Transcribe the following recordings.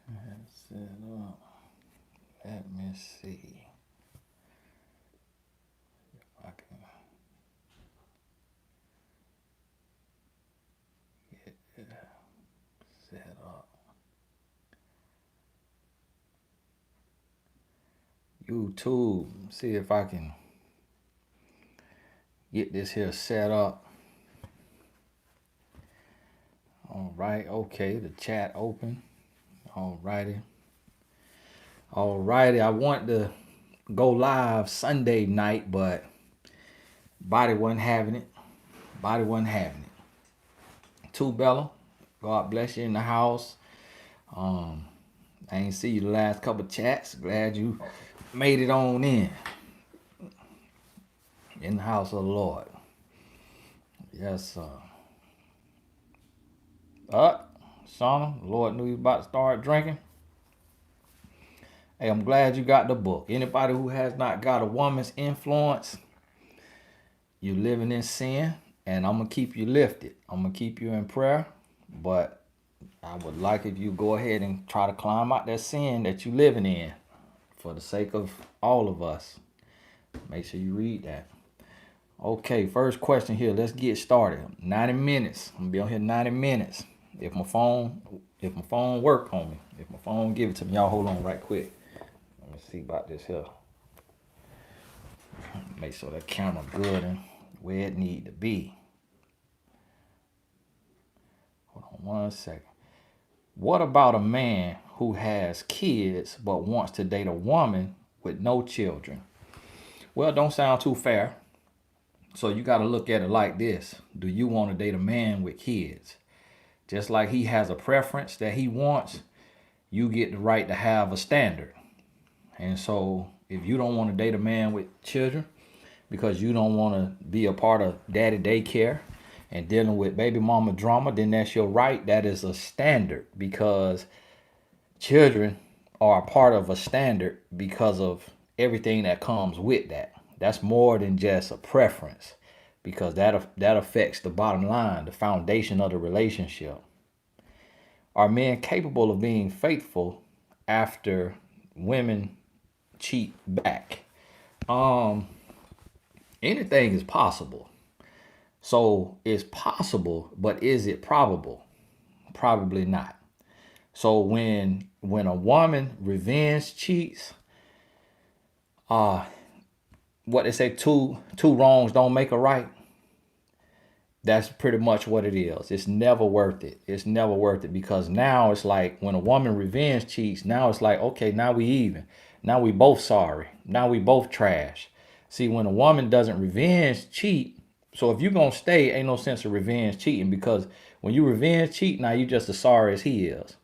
Set up. Let me see if I can get it set up. YouTube. See if I can get this here set up. All right. Okay. The chat open. All righty. All righty. I want to go live Sunday night, but body wasn't having it. Body wasn't having it. Too Bella, God bless you in the house. I ain't see you the last couple chats. Glad you made it on in the house of the Lord. Yes, sir. Shauna, the Lord knew you about to start drinking. Hey, I'm glad you got the book. Anybody who has not got a woman's influence, you living in sin, and I'm gonna keep you lifted. I'm gonna keep you in prayer, but I would like if you go ahead and try to climb out that sin that you living in, for the sake of all of us. Make sure you read that. Okay, first question here. Let's get started. 90 minutes. I'm gonna be on here 90 minutes. If my phone work on me, if my phone give it to me, y'all hold on right quick. Let me see about this here. Make sure that camera good and where it need to be. Hold on one second. What about a man who has kids but wants to date a woman with no children? Well, don't sound too fair. So you got to look at it like this. Do you want to date a man with kids? Just like he has a preference that he wants, you get the right to have a standard. And so if you don't want to date a man with children because you don't want to be a part of daddy daycare and dealing with baby mama drama, then that's your right. That is a standard, because children are a part of a standard because of everything that comes with that. That's more than just a preference, because that affects the bottom line, the foundation of the relationship. Are men capable of being faithful after women cheat back? Um, Anything is possible. So it's possible, but is it probable? Probably not. So when a woman revenge cheats, what they say, two wrongs don't make a right. That's pretty much what it is. It's never worth it. It's never worth it, because now it's like when a woman revenge cheats, now it's like, okay, now we even. Now we both sorry. Now we both trash. See, when a woman doesn't revenge cheat, so if you're gonna stay, ain't no sense of revenge cheating, because when you revenge cheat, now you just as sorry as he is.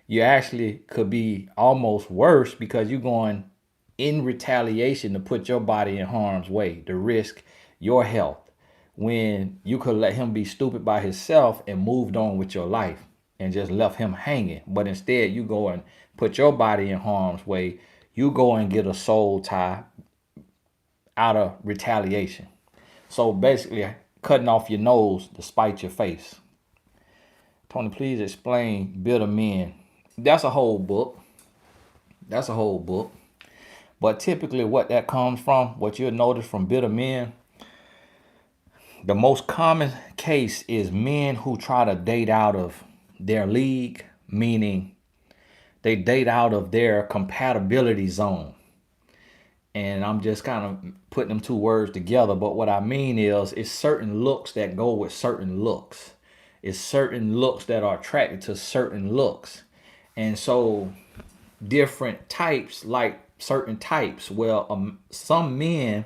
You actually could be almost worse, because you're going in retaliation to put your body in harm's way, to risk your health, when you could let him be stupid by himself and moved on with your life and just left him hanging. But instead, you go and put your body in harm's way. You go and get a soul tie out of retaliation. So basically, cutting off your nose to spite your face. Tony, please explain bitter men. That's a whole book. That's a whole book. But typically, what that comes from, what you'll notice from bitter men, the most common case is men who try to date out of their league, meaning they date out of their compatibility zone. And I'm just kind of putting them two words together. But what I mean is, it's certain looks that go with certain looks. It's certain looks that are attracted to certain looks. And so different types like certain types. Well, some men,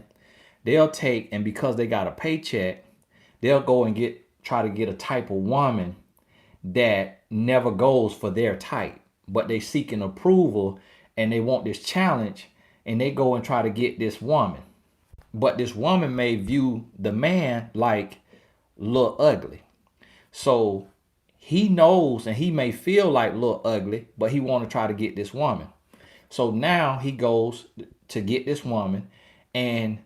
they'll take, and because they got a paycheck, they'll go and try to get a type of woman that never goes for their type, but they seeking approval and they want this challenge, and they go and try to get this woman. But this woman may view the man like little ugly. So he knows, and he may feel like little ugly, but he want to try to get this woman. So now he goes to get this woman, and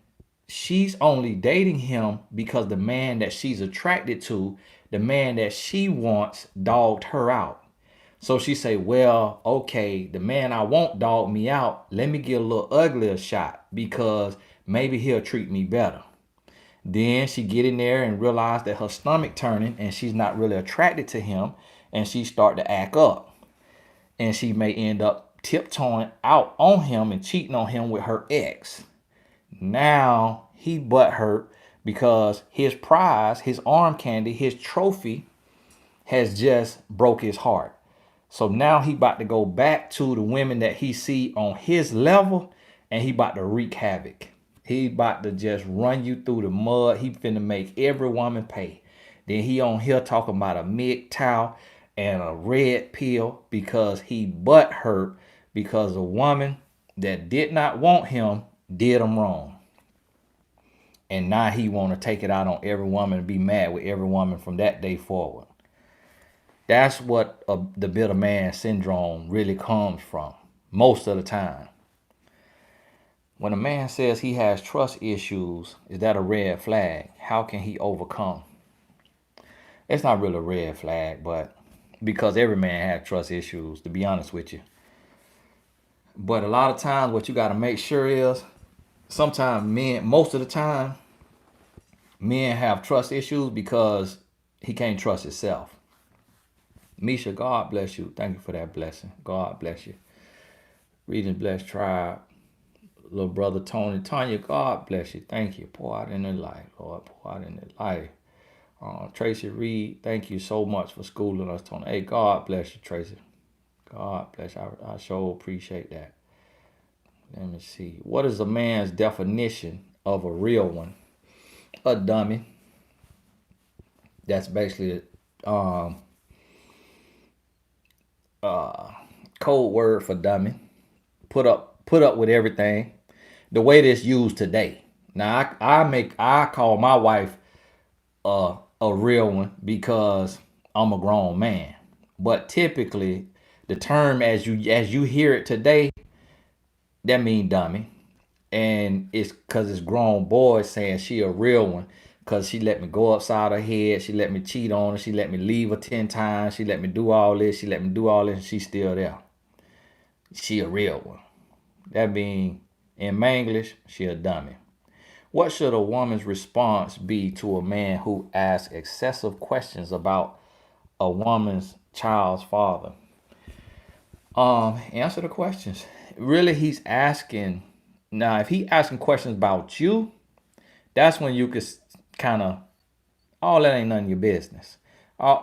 she's only dating him because the man that she's attracted to, the man that she wants, dogged her out. So she say, well, okay, the man I want dog me out. Let me get a little uglier shot because maybe he'll treat me better. Then she get in there and realize that her stomach turning and she's not really attracted to him, and she start to act up. And she may end up tiptoeing out on him and cheating on him with her ex. Now he butt hurt because his prize, his arm candy, his trophy has just broke his heart. So now he about to go back to the women that he see on his level, and he about to wreak havoc. He about to just run you through the mud. He finna make every woman pay. Then he on here talking about a MGTOW and a red pill because he butt hurt because a woman that did not want him did him wrong. And now he want to take it out on every woman and be mad with every woman from that day forward. That's what the bitter man syndrome really comes from most of the time. When a man says he has trust issues, is that a red flag? How can he overcome? It's not really a red flag, but because every man has trust issues, to be honest with you. But a lot of times what you got to make sure is sometimes men, most of the time, men have trust issues because he can't trust himself. Misha, God bless you. Thank you for that blessing. God bless you. Reading Blessed Tribe. Little brother Tony. Tanya, God bless you. Thank you. Pour out in their life, Lord. Pour out in their life. Tracy Reed, thank you so much for schooling us, Tony. Hey, God bless you, Tracy. God bless you. I sure appreciate that. Let me see. What is a man's definition of a real one? A dummy. That's basically code word for dummy. Put up with everything. The way that's used today. Now I call my wife a real one because I'm a grown man. But typically the term as you hear it today, that mean dummy. And it's because it's grown boys saying she a real one because she let me go upside her head. She let me cheat on her. She let me leave her 10 times. She let me do all this. She let me do all this, and she's still there. She a real one. That being in Manglish, she a dummy. What should a woman's response be to a man who asks excessive questions about a woman's child's father? Answer the questions. Really, he's asking. Now, if he asking questions about you, that's when you could kind of, all that ain't none of your business.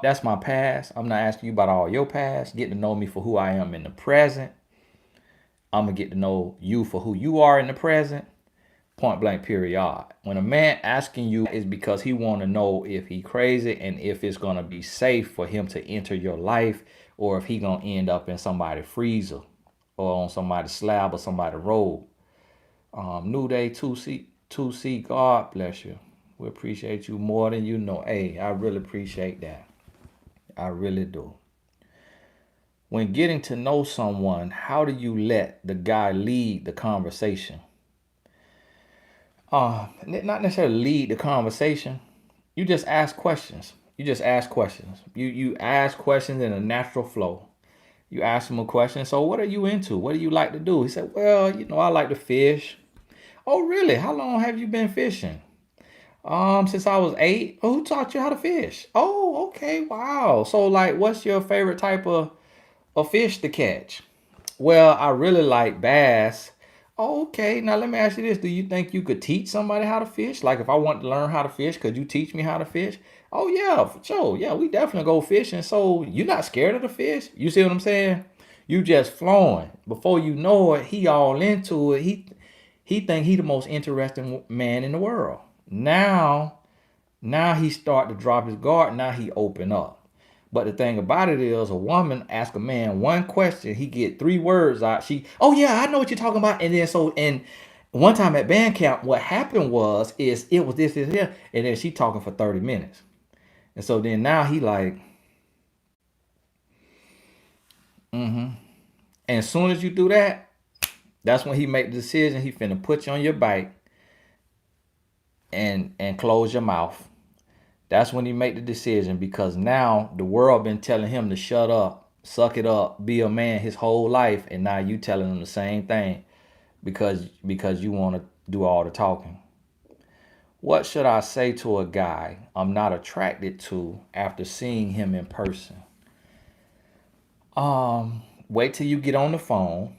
That's my past. I'm not asking you about all your past. Get to know me for who I am in the present. I'm going to get to know you for who you are in the present. Point blank, period. When a man asking you is because he want to know if he crazy and if it's going to be safe for him to enter your life, or if he going to end up in somebody's freezer or on somebody's slab or somebody's road. New Day 2C, God bless you. We appreciate you more than you know. Hey, I really appreciate that. I really do. When getting to know someone, how do you let the guy lead the conversation? Not necessarily lead the conversation. You just ask questions. You ask questions in a natural flow. You ask him a question. So what are you into? What do you like to do? He said, well, I like to fish. Oh, really? How long have you been fishing? Since I was 8. Oh, who taught you how to fish? Oh, okay. Wow. So like, what's your favorite type of fish to catch? Well, I really like bass. Oh, okay. Now let me ask you this. Do you think you could teach somebody how to fish? Like if I want to learn how to fish, could you teach me how to fish? Oh yeah, for sure. Yeah, we definitely go fishing. So you're not scared of the fish? You see what I'm saying? You just flowing. Before you know it, he all into it. He think he the most interesting man in the world. Now he start to drop his guard. Now he open up. But the thing about it is, a woman ask a man one question, he get 3 words out. Oh yeah, I know what you're talking about. And then and one time at band camp, what happened was it was this, and then she talking for 30 minutes. And so then now he like, And as soon as you do that, that's when he make the decision. He finna put you on your bike and close your mouth. That's when he make the decision, because now the world been telling him to shut up suck it up, be a man his whole life, and now you telling him the same thing because you want to do all the talking. What should I say to a guy I'm not attracted to after seeing him in person? Wait till you get on the phone,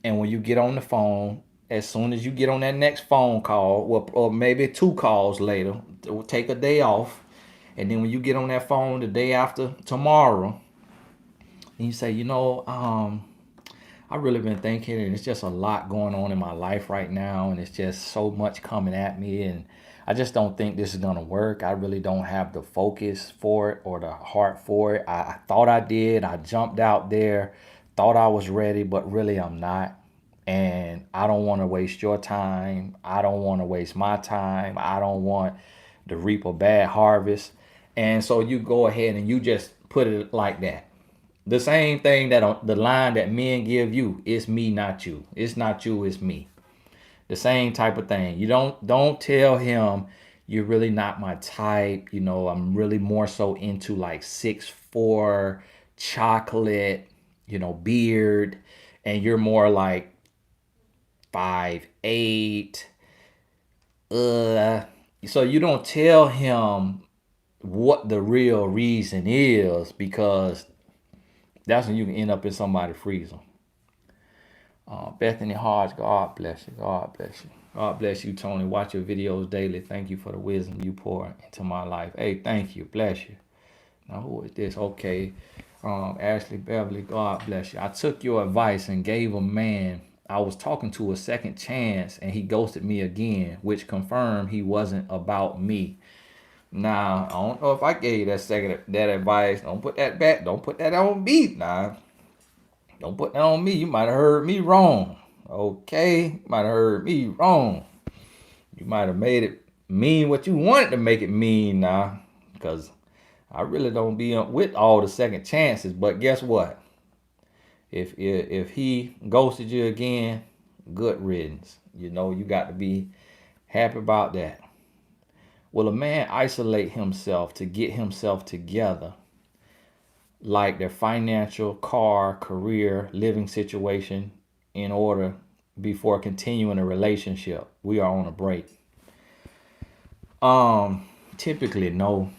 and when you get on the phone, as soon as you get on that next phone call, or maybe 2 calls later, take a day off, and then when you get on that phone the day after tomorrow, and you say, I really been thinking, and it's just a lot going on in my life right now, and it's just so much coming at me, and I just don't think this is gonna work. I really don't have the focus for it or the heart for it. I thought I did. I jumped out there, thought I was ready, but really I'm not. And I don't want to waste your time. I don't want to waste my time. I don't want to reap a bad harvest. And so you go ahead and you just put it like that. The same thing that the line that men give you, it's me, not you. It's not you, it's me. The same type of thing. You don't tell him you're really not my type. I'm really more so into like 6'4", chocolate, beard, and you're more like 5'8". So you don't tell him what the real reason is, because that's when you can end up in somebody's freezer. Bethany Hodge, God bless you. God bless you. God bless you, Tony. Watch your videos daily. Thank you for the wisdom you pour into my life. Hey, thank you. Bless you. Now, who is this? Okay. Ashley Beverly, God bless you. I took your advice and gave a man I was talking to a second chance, and he ghosted me again, which confirmed he wasn't about me. Now, I don't know if I gave you that advice. Don't put that back. Don't put that on me. Nah. Don't put that on me. You might have heard me wrong. Okay? You might have heard me wrong. You might have made it mean what you wanted to make it mean now. Because I really don't be with all the second chances. But guess what? If he ghosted you again, good riddance. You got to be happy about that. Will a man isolate himself to get himself together, like their financial, car, career, living situation, in order before continuing a relationship? We are on a break. Typically no.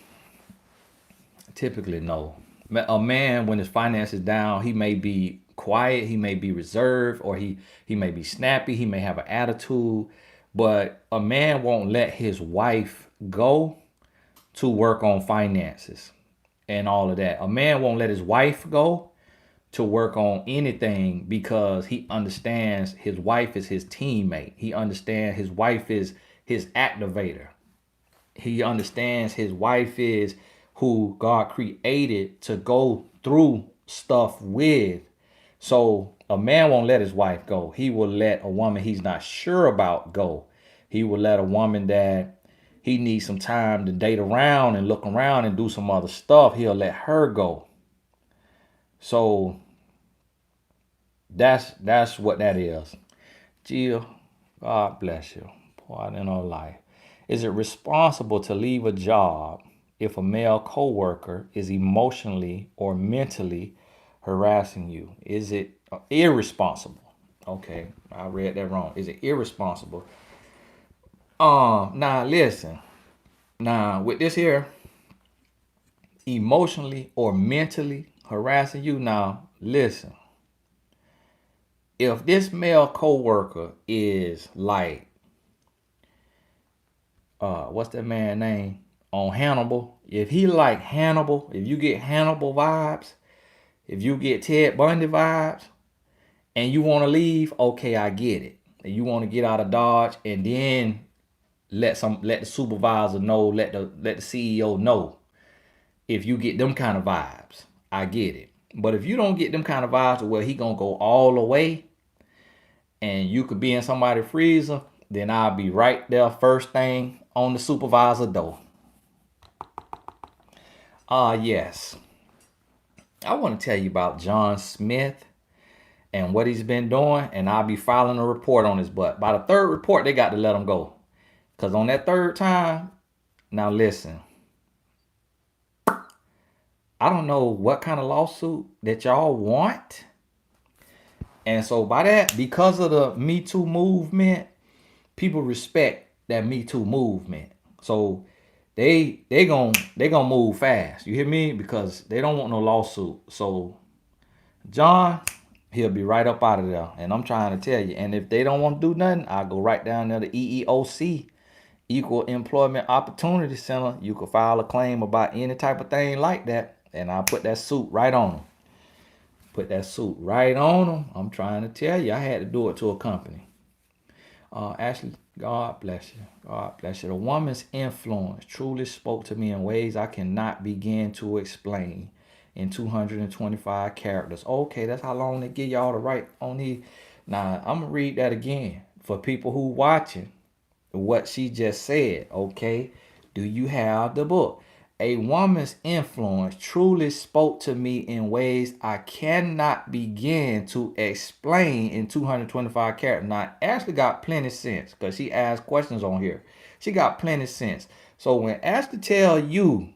A man, when his finances down, he may be quiet, he may be reserved, or he may be snappy, he may have an attitude, but a man won't let his wife go to work on finances and all of that. A man won't let his wife go to work on anything, because he understands his wife is his teammate. He understands his wife is his activator. He understands his wife is who God created to go through stuff with. So a man won't let his wife go. He will let a woman he's not sure about go. He will let a woman that he needs some time to date around and look around and do some other stuff, he'll let her go. So that's what that is. Jill, God bless you. Pour out in our life. Is it responsible to leave a job if a male coworker is emotionally or mentally harassing you? Is it irresponsible? Okay, I read that wrong. Is it irresponsible? Now listen. Now with this here, emotionally or mentally harassing you. Now listen. If this male coworker is like, what's that man's name on Hannibal? If he like Hannibal, if you get Hannibal vibes, if you get Ted Bundy vibes, and you want to leave, okay, I get it. And you want to get out of Dodge, and then let the supervisor know, let the CEO know. If you get them kind of vibes, I get it. But if you don't get them kind of vibes where he gonna go all the way, and you could be in somebody's freezer, then I'll be right there first thing on the supervisor door. Yes. I want to tell you about John Smith and what he's been doing, and I'll be filing a report on his butt. By the third report, they got to let him go. Because on that third time, now listen, I don't know what kind of lawsuit that y'all want. And so by that, because of the Me Too movement, people respect that Me Too movement. So they gonna move fast. You hear me? Because they don't want no lawsuit. So John, he'll be right up out of there. And I'm trying to tell you. And if they don't want to do nothing, I'll go right down there to EEOC, Equal Employment Opportunity Center. You can file a claim about any type of thing like that. And I'll put that suit right on them. Put that suit right on them. I'm trying to tell you, I had to do it to a company. Ashley, God bless you. God bless you. The woman's influence truly spoke to me in ways I cannot begin to explain in 225 characters. Okay, that's how long they give y'all to write on here. Now, I'm going to read that again for people who watching what she just said. Okay, do you have the book? A woman's influence truly spoke to me in ways I cannot begin to explain in 225 characters. Now, Ashley got plenty of sense because she asked questions on here. She got plenty of sense. So when Ashley tell you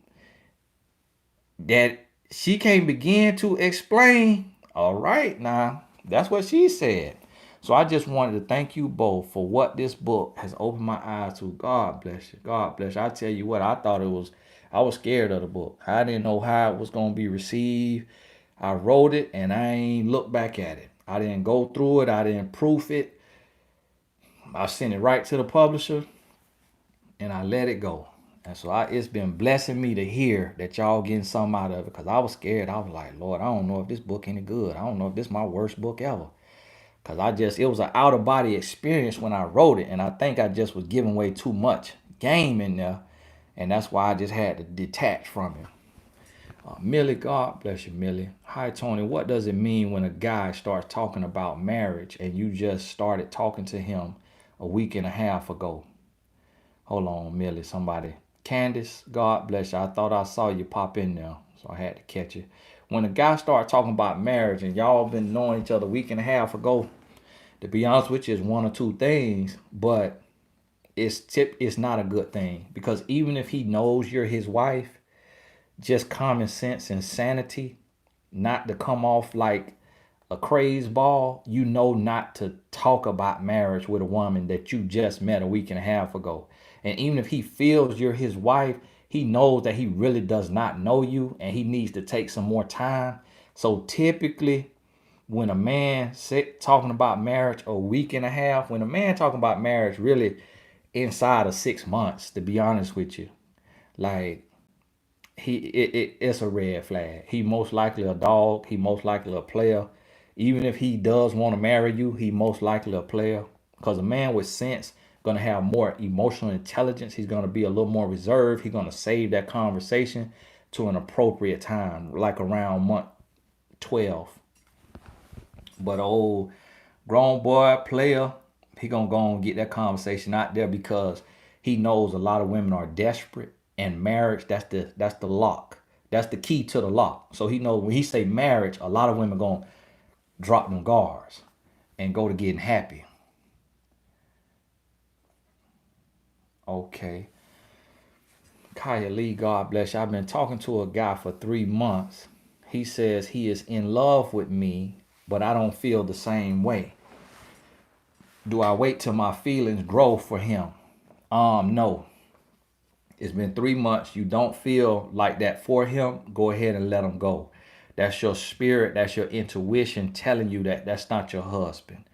that she can't begin to explain, all right, now, that's what she said. So I just wanted to thank you both for what this book has opened my eyes to. God bless you. God bless you. I tell you what, I was scared of the book. I didn't know how it was going to be received. I wrote it and I ain't looked back at it. I didn't go through it. I didn't proof it. I sent it right to the publisher and I let it go. And so it's been blessing me to hear that y'all getting something out of it because I was scared. I was like, Lord, I don't know if this book any good. I don't know if this is my worst book ever. Because it was an out of body experience when I wrote it. And I think I just was giving away too much game in there. And that's why I just had to detach from it. Millie, God bless you, Millie. Hi, Tony. What does it mean when a guy starts talking about marriage and you just started talking to him a week and a half ago? Hold on, Millie, somebody. Candace, God bless you. I thought I saw you pop in there, so I had to catch you. When a guy starts talking about marriage and y'all been knowing each other a week and a half ago, to be honest with you, it's one or two things, but it's not a good thing because even if he knows you're his wife, just common sense and sanity, not to come off like a crazed ball, you know not to talk about marriage with a woman that you just met a week and a half ago. And even if he feels you're his wife, he knows that he really does not know you and he needs to take some more time. So typically, when a man talking about marriage a week and a half, when a man talking about marriage really inside of 6 months, to be honest with you, like it's a red flag. He most likely a dog. He most likely a player. Even if he does want to marry you, he most likely a player. Because a man with sense gonna have more emotional intelligence. He's gonna be a little more reserved. He's gonna save that conversation to an appropriate time, like around month 12. But old grown boy player, he gonna go and get that conversation out there because he knows a lot of women are desperate, and marriage, that's the lock. That's the key to the lock. So he knows when he say marriage, a lot of women gonna drop them guards and go to getting happy. Okay. Kaya Lee, God bless you. I've been talking to a guy for 3 months. He says he is in love with me, but I don't feel the same way. Do I wait till my feelings grow for him? No. It's been 3 months. You don't feel like that for him. Go ahead and let him go. That's your spirit. That's your intuition telling you that that's not your husband.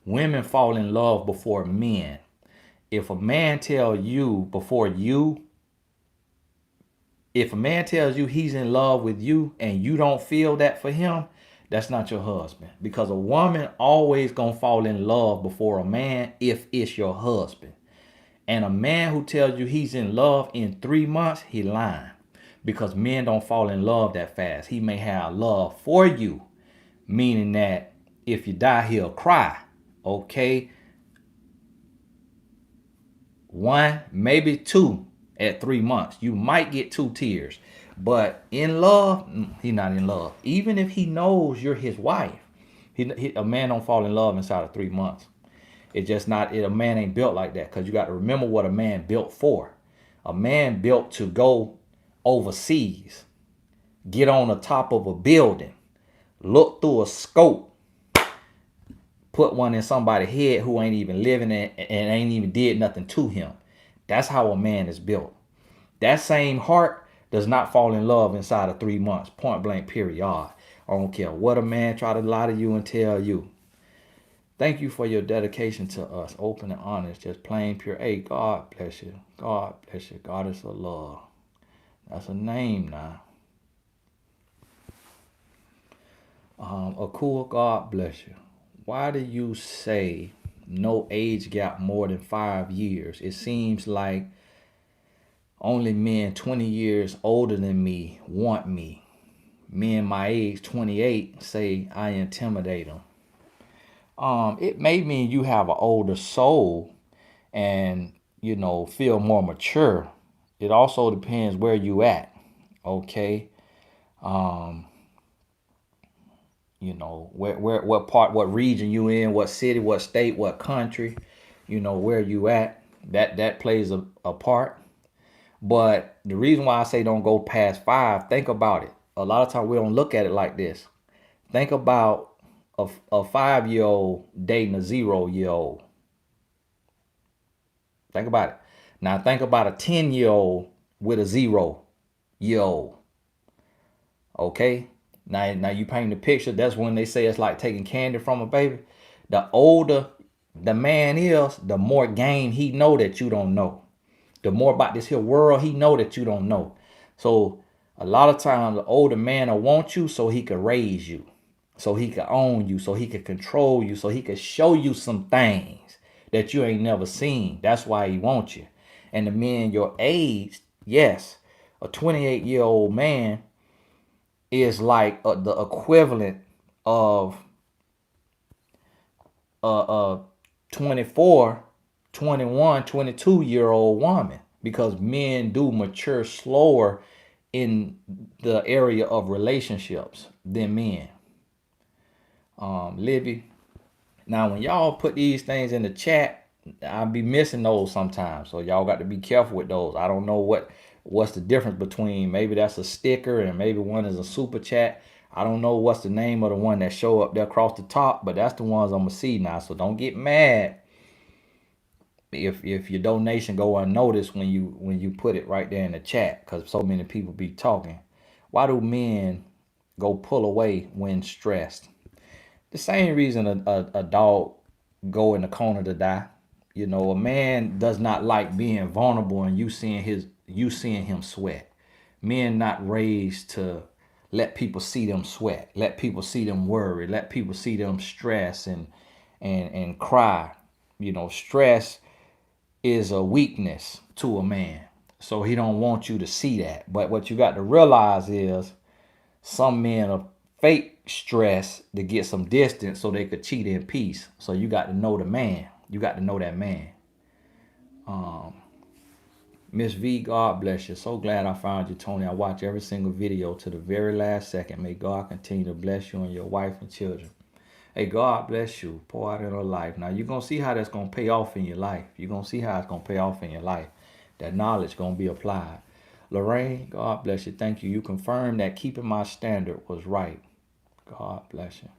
Women fall in love before men. If a man tells you if a man tells you he's in love with you and you don't feel that for him, that's not your husband. Because a woman always gonna fall in love before a man if it's your husband. And a man who tells you he's in love in 3 months, he lying. Because men don't fall in love that fast. He may have love for you, meaning that if you die, he'll cry. Okay? 1, maybe 2 at 3 months. You might get 2 tears. But in love, he's not in love. Even if he knows you're his wife, a man don't fall in love inside of 3 months. It's just not, a man ain't built like that because you got to remember what a man built for. A man built to go overseas. get on the top of a building, look through a scope, put one in somebody's head who ain't even living it and ain't even did nothing to him. That's how a man is built. That same heart does not fall in love inside of 3 months, point blank, period. I don't care what a man try to lie to you and tell you. Thank you for your dedication to us, open and honest, just plain pure. Hey, God bless you. God bless you. God is a love. That's a name now. Akua, God bless you. Why do you say no age gap more than 5 years? It seems like only men 20 years older than me want me. Men my age, 28, say I intimidate them. It may mean you have an older soul and, feel more mature. It also depends where you at. Okay. What part, what region you in, what city, what state, what country, where you at. That plays a part. But the reason why I say don't go past 5, think about it. A lot of times we don't look at it like this. Think about a 5-year-old dating a 0-year-old. Think about it. Now think about a 10-year-old with a 0-year-old. Okay? Now you paint the picture. That's when they say it's like taking candy from a baby. The older the man is, the more game he know that you don't know. The more about this here world he know that you don't know. So a lot of times the older man will want you so he could raise you, so he could own you, so he could control you, so he could show you some things that you ain't never seen. That's why he wants you. And the men your age, yes, a 28-year-old man is like the equivalent of a 24, 21, 22-year-old woman, because men do mature slower in the area of relationships than men. Libby, now when y'all put these things in the chat, I'll be missing those sometimes, so y'all got to be careful with those. I don't know what's the difference between, maybe that's a sticker and maybe one is a super chat. I don't know what's the name of the one that show up there across the top, but that's the ones I'm gonna see now. So don't get mad if your donation go unnoticed when you put it right there in the chat, because so many people be talking. Why do men go pull away when stressed? The same reason a dog go in the corner to die. A man does not like being vulnerable and you seeing him sweat. Men not raised to let people see them sweat, let people see them worry, let people see them stress and cry. Stress is a weakness to a man, so he don't want you to see that. But what you got to realize is some men are fake stress to get some distance so they could cheat in peace. So you got to know the man. You got to know that man. Miss V, God bless you. So glad I found you, Tony. I watch every single video to the very last second. May God continue to bless you and your wife and children. Hey, God bless you. Pour out in her life. Now, you're going to see how that's going to pay off in your life. You're going to see how it's going to pay off in your life. That knowledge going to be applied. Lorraine, God bless you. Thank you. You confirmed that keeping my standard was right. God bless you.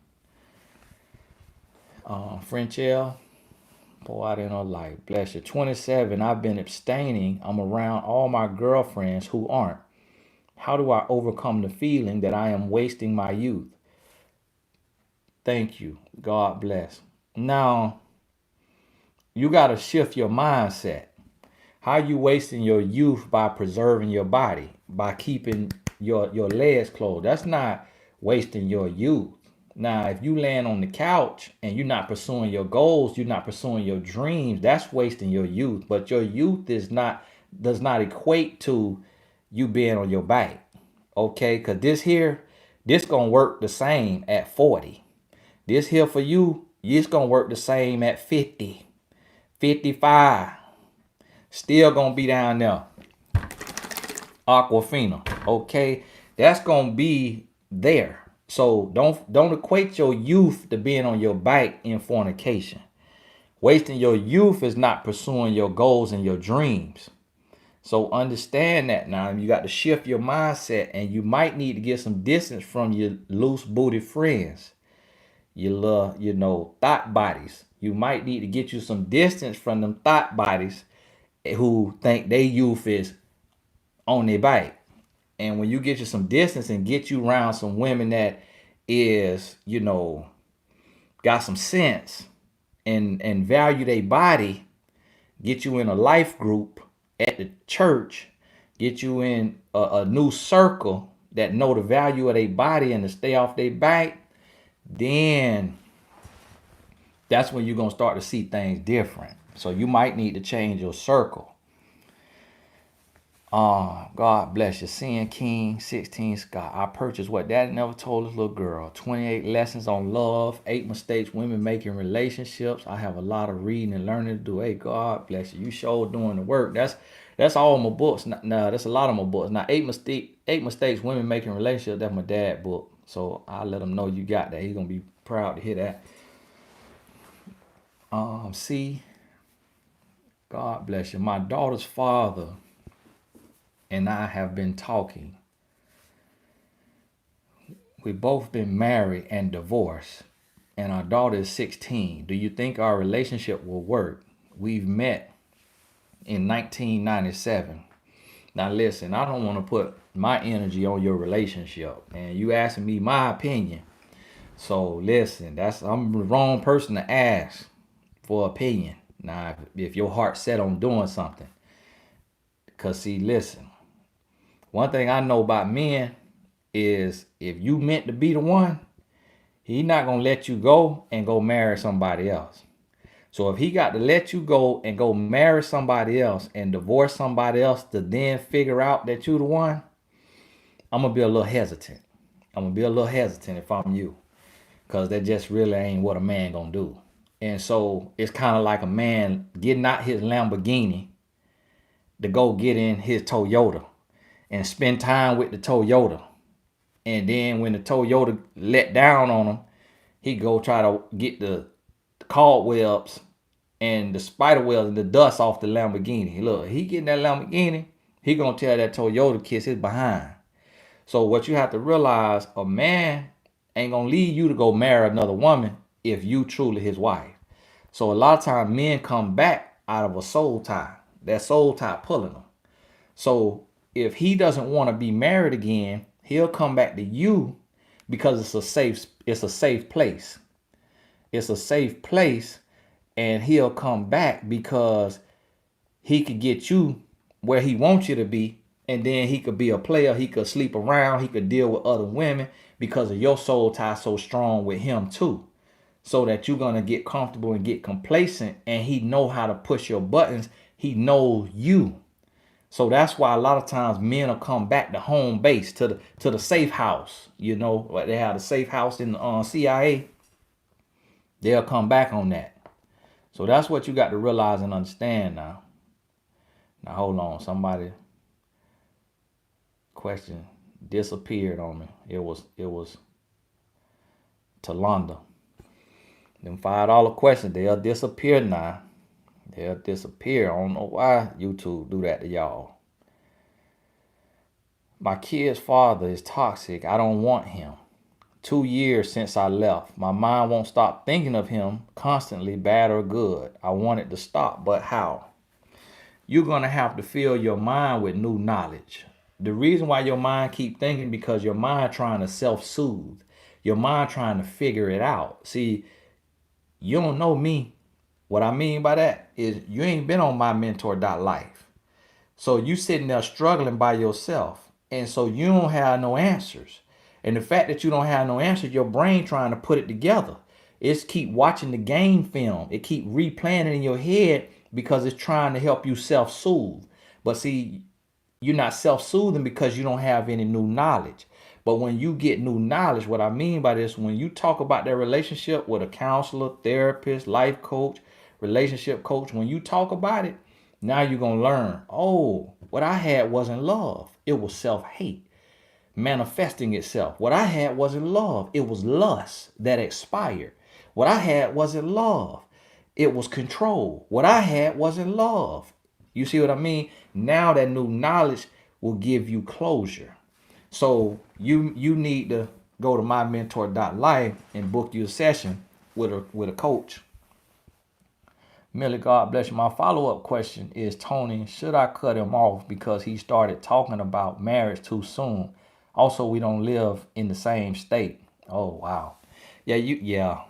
Frenchelle, pour out in her life. Bless you. 27, I've been abstaining. I'm around all my girlfriends who aren't. How do I overcome the feeling that I am wasting my youth? Thank you. God bless. Now, you got to shift your mindset. How you wasting your youth? By preserving your body, by keeping your legs closed. That's not wasting your youth. Now, if you land on the couch and you're not pursuing your goals, you're not pursuing your dreams, that's wasting your youth. But your youth does not equate to you being on your back. Okay? Because this gonna work the same at 40. This here for you, it's gonna work the same at 50, 55. Still gonna be down there. Aquafina. Okay? That's gonna be there. So don't equate your youth to being on your back in fornication. Wasting your youth is not pursuing your goals and your dreams. So understand that now. You got to shift your mindset, and you might need to get some distance from your loose booty friends, your little, thought bodies. You might need to get you some distance from them thought bodies who think they youth is on their bike. And when you get you some distance and get you around some women that is, got some sense and value their body, get you in a life group at the church, get you in a new circle that know the value of their body and to stay off their back, then that's when you're going to start to see things different. So you might need to change your circle. God bless you. Seeing King 16 Scott. I purchased what Daddy never told his little girl. 28 lessons on love. 8 mistakes women make in relationships. I have a lot of reading and learning to do. Hey, God bless you. You sure doing the work. That's all my books. No, that's a lot of my books. Now, 8 mistakes women make in relationships. That's my dad book. So I'll let him know you got that. He's gonna be proud to hear that. See, God bless you. My daughter's father and I have been talking. We've both been married and divorced, and our daughter is 16. Do you think our relationship will work? We've met in 1997. Now listen, I don't want to put my energy on your relationship, and you asking me my opinion. So listen, I'm the wrong person to ask for opinion. Now, if your heart's set on doing something, because see, listen, one thing I know about men is if you meant to be the one, he not gonna let you go and go marry somebody else. So if he got to let you go and go marry somebody else and divorce somebody else to then figure out that you the one, I'm gonna be a little hesitant. If I'm you, because that just really ain't what a man gonna do. And so it's kind of like a man getting out his Lamborghini to go get in his Toyota and spend time with the Toyota. And then when the Toyota let down on him, he go try to get the cobwebs and the spider webs and the dust off the Lamborghini. Look, he getting that Lamborghini, he gonna tell that Toyota kiss his behind. So what you have to realize, a man ain't gonna leave you to go marry another woman if you truly his wife. So a lot of times men come back out of a soul tie. That soul tie pulling them. So if he doesn't want to be married again, he'll come back to you because it's a safe place. It's a safe place, and he'll come back because he could get you where he wants you to be, and then he could be a player. He could sleep around. He could deal with other women because of your soul tie so strong with him too. So that you're going to get comfortable and get complacent, and he know how to push your buttons. He knows you. So that's why a lot of times men will come back to home base, to the safe house. You know, like they have the safe house in the CIA. They'll come back on that. So that's what you got to realize and understand now. Now hold on, somebody question disappeared on me. It was Talonda. Them $5 questions, they'll disappear now. They'll disappear. I don't know why YouTube do that to y'all. My kid's father is toxic. I don't want him. 2 years since I left. My mind won't stop thinking of him constantly, bad or good. I want it to stop, but how? You're going to have to fill your mind with new knowledge. The reason why your mind keep thinking, because your mind trying to self-soothe. Your mind trying to figure it out. See, you don't know me. What I mean by that is you ain't been on my mentor.life. So you sitting there struggling by yourself. And so you don't have no answers. And the fact that you don't have no answers, your brain trying to put it together. It's keep watching the game film. It keep replaying it in your head because it's trying to help you self-soothe. But see, you're not self-soothing because you don't have any new knowledge. But when you get new knowledge, what I mean by this, when you talk about that relationship with a counselor, therapist, life coach, relationship coach, when you talk about it, now you're going to learn, oh, what I had wasn't love. It was self-hate manifesting itself. What I had wasn't love. It was lust that expired. What I had wasn't love. It was control. What I had wasn't love. You see what I mean? Now that new knowledge will give you closure. So you need to go to mymentor.life and book you a session with a coach. Millie, God bless you. My follow-up question is, Tony, should I cut him off because he started talking about marriage too soon? Also, we don't live in the same state. Oh wow. Yeah.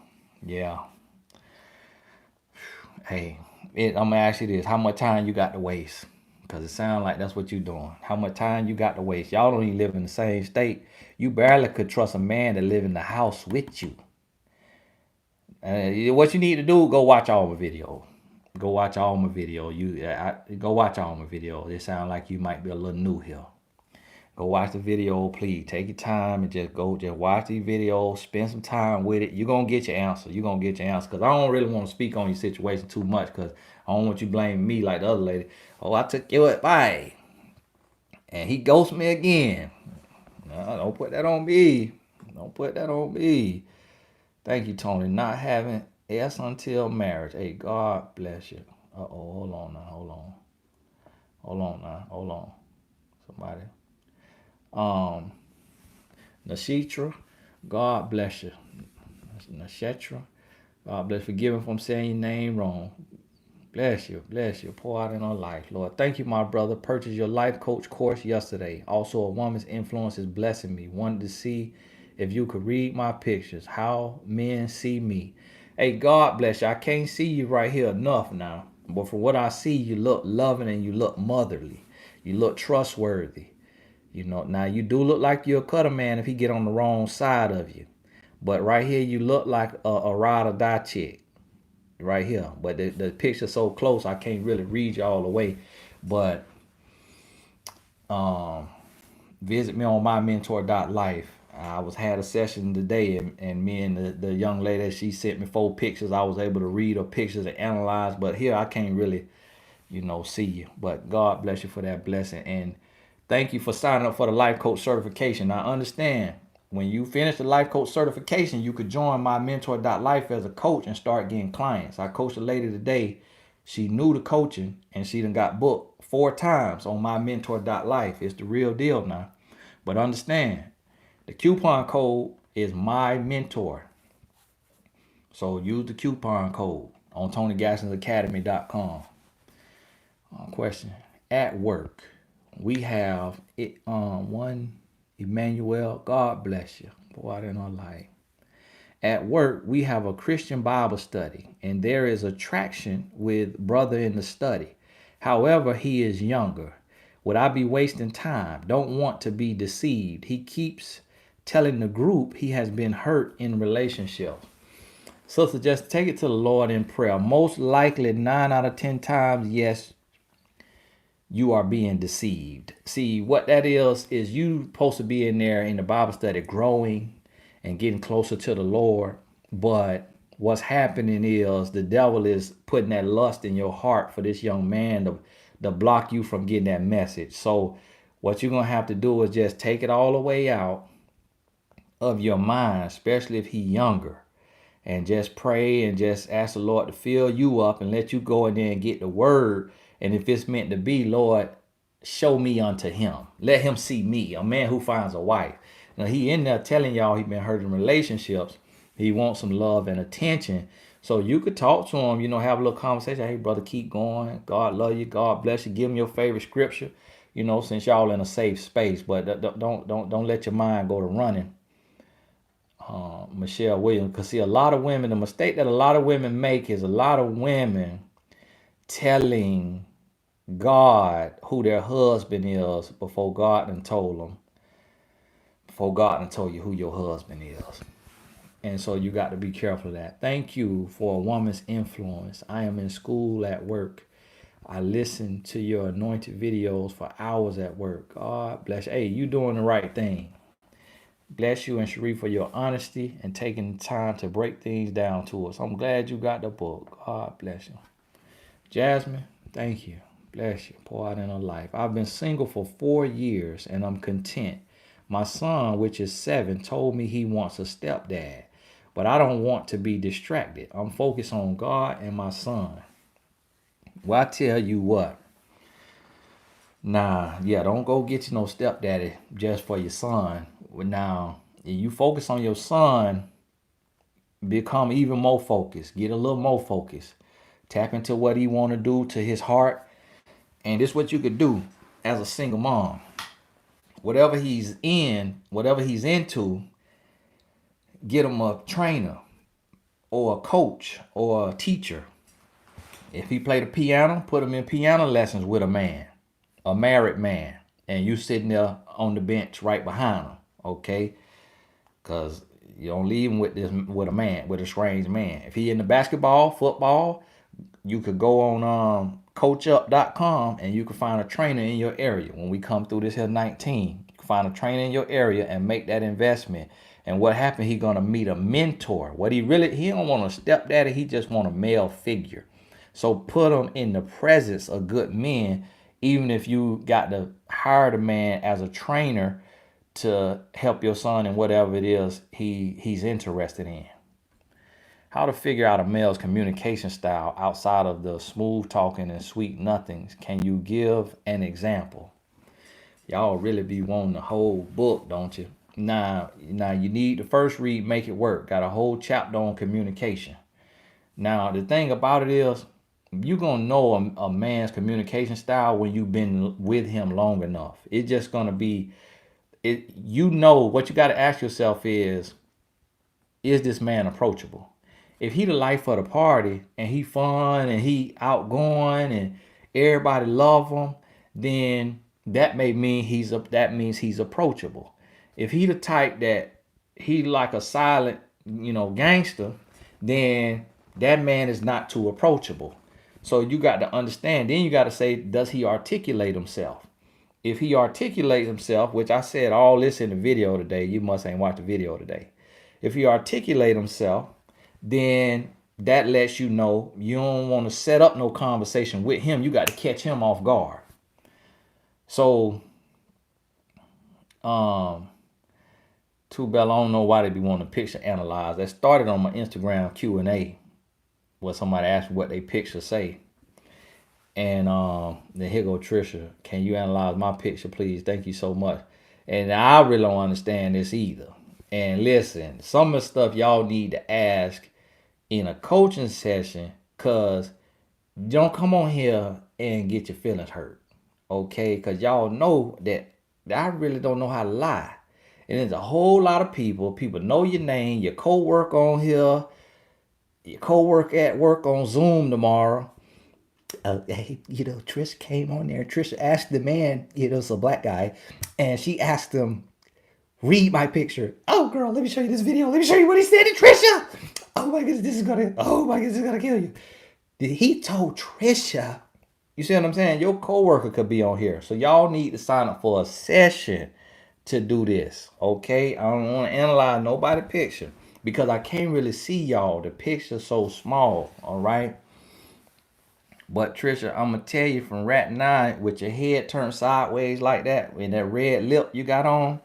Hey, I'm gonna ask you this: how much time you got to waste? Because it sounds like that's what you're doing. How much time you got to waste? Y'all don't even live in the same state. You barely could trust a man to live in the house with you. What you need to do, go watch all my videos. Go watch all my videos. Go watch all my videos. It sounds like you might be a little new here. Go watch the video, please. Take your time and just watch these videos. Spend some time with it. You're going to get your answer. You're going to get your answer. Because I don't really want to speak on your situation too much, because I don't want you blaming me like the other lady. Oh, I took your advice and he ghosted me again. No, don't put that on me. Don't put that on me. Thank you, Tony. Not having S until marriage. Hey, God bless you. Uh-oh, hold on now. Hold on. Somebody. Nashitra, God bless you. Nashetra, God bless. Forgive me if I'm saying your name wrong. Bless you. Pour out in our life, Lord. Thank you, my brother. Purchased your life coach course yesterday. Also, a woman's influence is blessing me. Wanted to see if you could read my pictures, how men see me. Hey, God bless you. I can't see you right here enough now. But for what I see, you look loving and you look motherly. You look trustworthy. You know, now you do look like you're a cutter man if he get on the wrong side of you. But right here, you look like a ride or die chick. Right here. But the picture's so close, I can't really read you all the way. But visit me on mymentor.life. I had a session today, and me and the young lady, she sent me 4 pictures. I was able to read her pictures and analyze. But here, I can't really, see you. But God bless you for that blessing. And thank you for signing up for the life coach certification. Now understand, when you finish the life coach certification, you could join mymentor.life as a coach and start getting clients. I coached a lady today. She knew the coaching and she done got booked 4 times on mymentor.life. It's the real deal now. But understand, the coupon code is mymentor. So use the coupon code on TonyGassinsAcademy.com. Question. At work, we have one Emmanuel. God bless you. Boy, I didn't know. At work, we have a Christian Bible study, and there is attraction with brother in the study. However, he is younger. Would I be wasting time? Don't want to be deceived. He keeps telling the group he has been hurt in relationships. Sister, just take it to the Lord in prayer. Most likely 9 out of 10 times, yes, you are being deceived. See, what that is you supposed to be in there in the Bible study growing and getting closer to the Lord. But what's happening is the devil is putting that lust in your heart for this young man to block you from getting that message. So what you're going to have to do is just take it all the way out of your mind, especially if he's younger. And just pray and just ask the Lord to fill you up and let you go in there and get the word. And if it's meant to be, Lord, show me unto him. Let him see me, a man who finds a wife. Now, he in there telling y'all he been hurt in relationships. He wants some love and attention. So you could talk to him, have a little conversation. Hey, brother, keep going. God love you. God bless you. Give him your favorite scripture, since y'all in a safe space. But don't let your mind go to running. Michelle Williams, because see, a lot of women, the mistake that a lot of women make is a lot of women telling God who their husband is before God done told them, before God done told you who your husband is. And so you got to be careful of that. Thank you for a woman's influence. I am in school at work. I listen to your anointed videos for hours at work. God bless you. Hey, you doing the right thing. Bless you and Cherie for your honesty and taking the time to break things down to us. I'm glad you got the book. God bless you. Jasmine, thank you. Bless you. Pour out in her life. I've been single for 4 years and I'm content. My son, which is 7, told me he wants a stepdad, but I don't want to be distracted. I'm focused on God and my son. Well, I tell you what, Nah, yeah, don't go get you no stepdaddy just for your son. Now, if you focus on your son, become even more focused. Get a little more focused. Tap into what he want to do to his heart. And this is what you could do as a single mom. Whatever he's into, get him a trainer or a coach or a teacher. If he play the piano, put him in piano lessons with a man, a married man, and you sitting there on the bench right behind him, okay? Cause you don't leave him with a strange man. If he in the basketball, football, you could go on coachup.com and you can find a trainer in your area. When we come through this here 19, you can find a trainer in your area and make that investment. And what happened, he gonna meet a mentor. He don't want a stepdaddy, he just want a male figure. So put him in the presence of good men, even if you got to hire the man as a trainer to help your son in whatever it is he's interested in. How to figure out a male's communication style outside of the smooth talking and sweet nothings. Can you give an example? Y'all really be wanting the whole book, don't you? Now you need to first read Make It Work. Got a whole chapter on communication. Now, the thing about it is, you're going to know a man's communication style when you've been with him long enough. It's just going to be, what you got to ask yourself is this man approachable? If he the life of the party and he fun and he outgoing and everybody love him, then that means he's approachable. If he the type that he like a silent, gangster, then that man is not too approachable. So you got to understand. Then you got to say, does he articulate himself? If he articulates himself, which I said all this in the video today, you must ain't watched the video today. If he articulate himself, then that lets you know you don't want to set up no conversation with him. You got to catch him off guard. So, Too Bell, I don't know why they be wanting to picture analyze. That started on my Instagram Q&A where somebody asked me what they picture say. And then here go Trisha. Can you analyze my picture, please? Thank you so much. And I really don't understand this either. And listen, some of the stuff y'all need to ask in a coaching session, because don't come on here and get your feelings hurt. Okay? Because y'all know that I really don't know how to lie. And there's a whole lot of people know your name, your co-work on here, your co-work at work on Zoom tomorrow. Hey, Trish came on there. Trisha asked the man, it's a black guy, and she asked him, read my picture. Oh, girl, let me show you this video. Let me show you what he said to Trisha. Oh my goodness, this is gonna kill you. He told Trisha, you see what I'm saying? Your coworker could be on here. So y'all need to sign up for a session to do this, okay? I don't want to analyze nobody's picture because I can't really see y'all. The picture's so small, all right? But Trisha, I'm gonna tell you from Rat 9, with your head turned sideways like that, and that red lip you got on,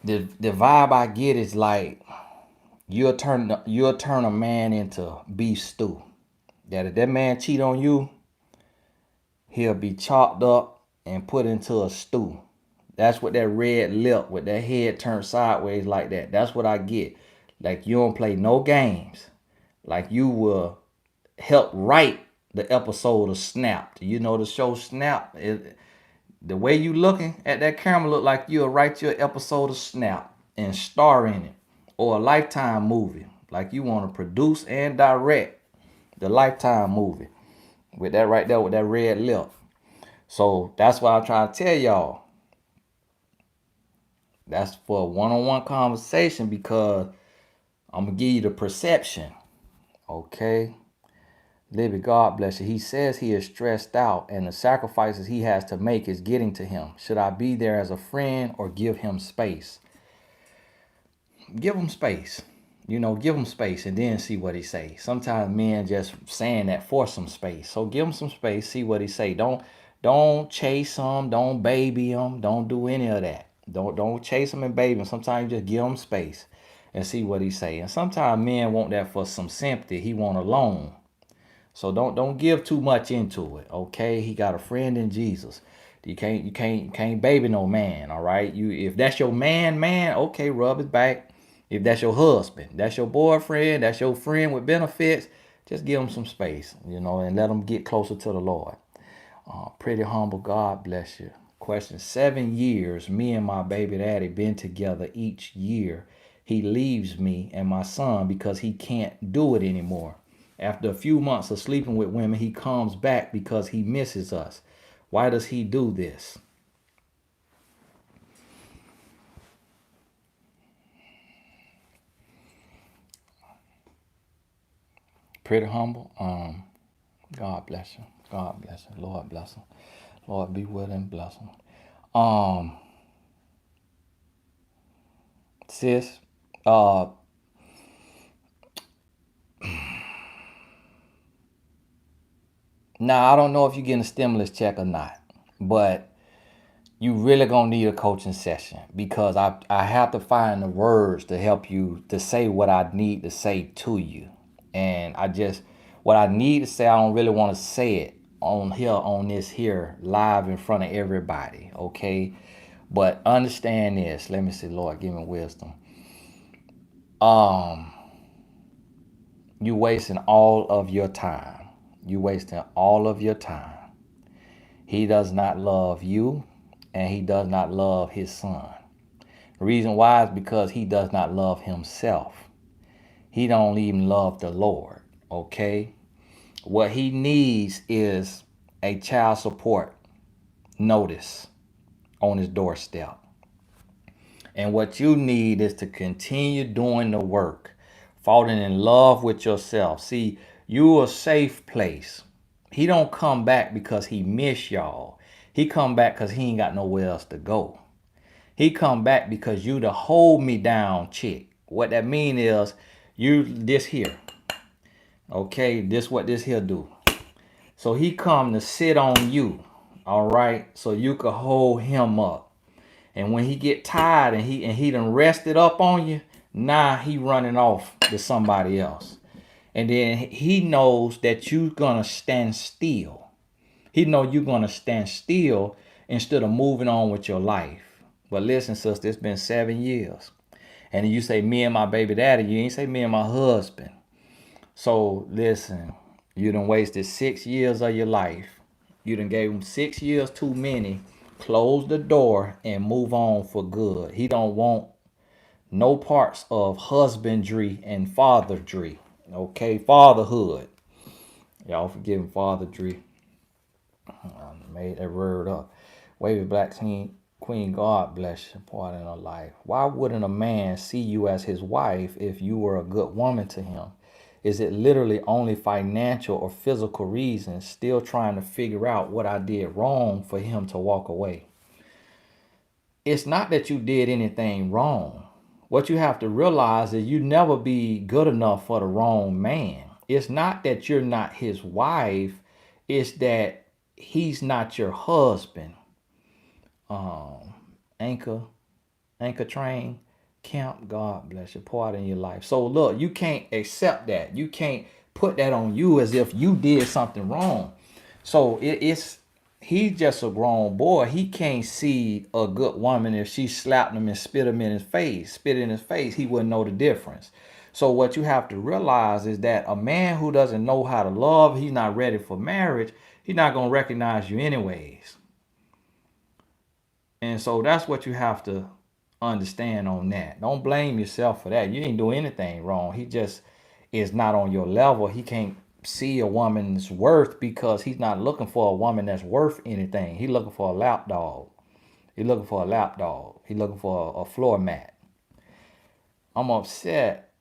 the vibe I get is like you'll turn a man into beef stew. That if that man cheat on you, he'll be chopped up and put into a stew. That's what that red lip with that head turned sideways like that. That's what I get. Like you don't play no games. Like you will help write the episode of Snapped. The show Snapped. The way you looking at that camera look like you'll write your episode of Snap and star in it. Or a Lifetime movie. Like you want to produce and direct the Lifetime movie. With that right there, with that red lip. So that's why I'm trying to tell y'all. That's for a one-on-one conversation because I'm going to give you the perception. Okay? Libby, God bless you. He says he is stressed out and the sacrifices he has to make is getting to him. Should I be there as a friend or give him space? Give him space. Give him space and then see what he say. Sometimes men just saying that for some space. So give him some space, see what he say. Don't chase him, don't baby him, don't do any of that. Don't chase him and baby him. Sometimes you just give him space and see what he say. And sometimes men want that for some sympathy. He want a loan. So don't give too much into it. Okay, he got a friend in Jesus. You can't baby no man. All right, you if that's your man, okay, rub his back. If that's your husband, that's your boyfriend, that's your friend with benefits, just give him some space, and let him get closer to the Lord. Pretty humble. God bless you. Question: 7 years, me and my baby daddy been together. Each year, he leaves me and my son because he can't do it anymore. After a few months of sleeping with women, he comes back because he misses us. Why does he do this? Pretty humble. God bless you. God bless you. Lord bless him. Lord be with him. Bless him. Um, sis. Uh, now I don't know if you're getting a stimulus check or not, but you really gonna need a coaching session because I have to find the words to help you to say what I need to say to you. And what I need to say, I don't really want to say it on this here live in front of everybody, okay? But understand this. Let me see, Lord, give me wisdom. Um, you wasting all of your time. You wasting all of your time. He does not love you, and he does not love his son. The reason why is because he does not love himself. He don't even love the Lord. Okay? What he needs is a child support notice on his doorstep. And what you need is to continue doing the work, falling in love with yourself. See, you a safe place. He don't come back because he miss y'all. He come back because he ain't got nowhere else to go. He come back because you the hold me down chick. What that mean is you this here. Okay, this what this here do. So he come to sit on you. All right, so you could hold him up. And when he get tired and he done rested up on you, now he running off to somebody else. And then he knows that you gonna stand still. He know you gonna stand still instead of moving on with your life. But listen, sister, it's been 7 years. And you say me and my baby daddy, you ain't say me and my husband. So listen, you done wasted 6 years of your life. You done gave him 6 years too many. Close the door and move on for good. He don't want no parts of husbandry and fatherly. Okay, fatherhood. Y'all forgive him, fatherly. I made that word up. Wavy Black Queen, God bless you, part in her life. Why wouldn't a man see you as his wife if you were a good woman to him? Is it literally only financial or physical reasons, still trying to figure out what I did wrong for him to walk away? It's not that you did anything wrong. What you have to realize is you never be good enough for the wrong man. It's not that you're not his wife, it's that he's not your husband. Um, anchor, anchor train, camp, God bless you, pour out in your life. So look, you can't accept that. You can't put that on you as if you did something wrong. So it's he's just a grown boy. He can't see a good woman if she slapped him and spit in his face, he wouldn't know the difference. So what you have to realize is that a man who doesn't know how to love, he's not ready for marriage, he's not gonna recognize you anyways. And so that's what you have to understand on that. Don't blame yourself for that. You didn't do anything wrong. He just is not on your level. He can't see a woman's worth because he's not looking for a woman that's worth anything. He's looking for a lap dog. He's looking for a lap dog. He's looking for a floor mat. I'm upset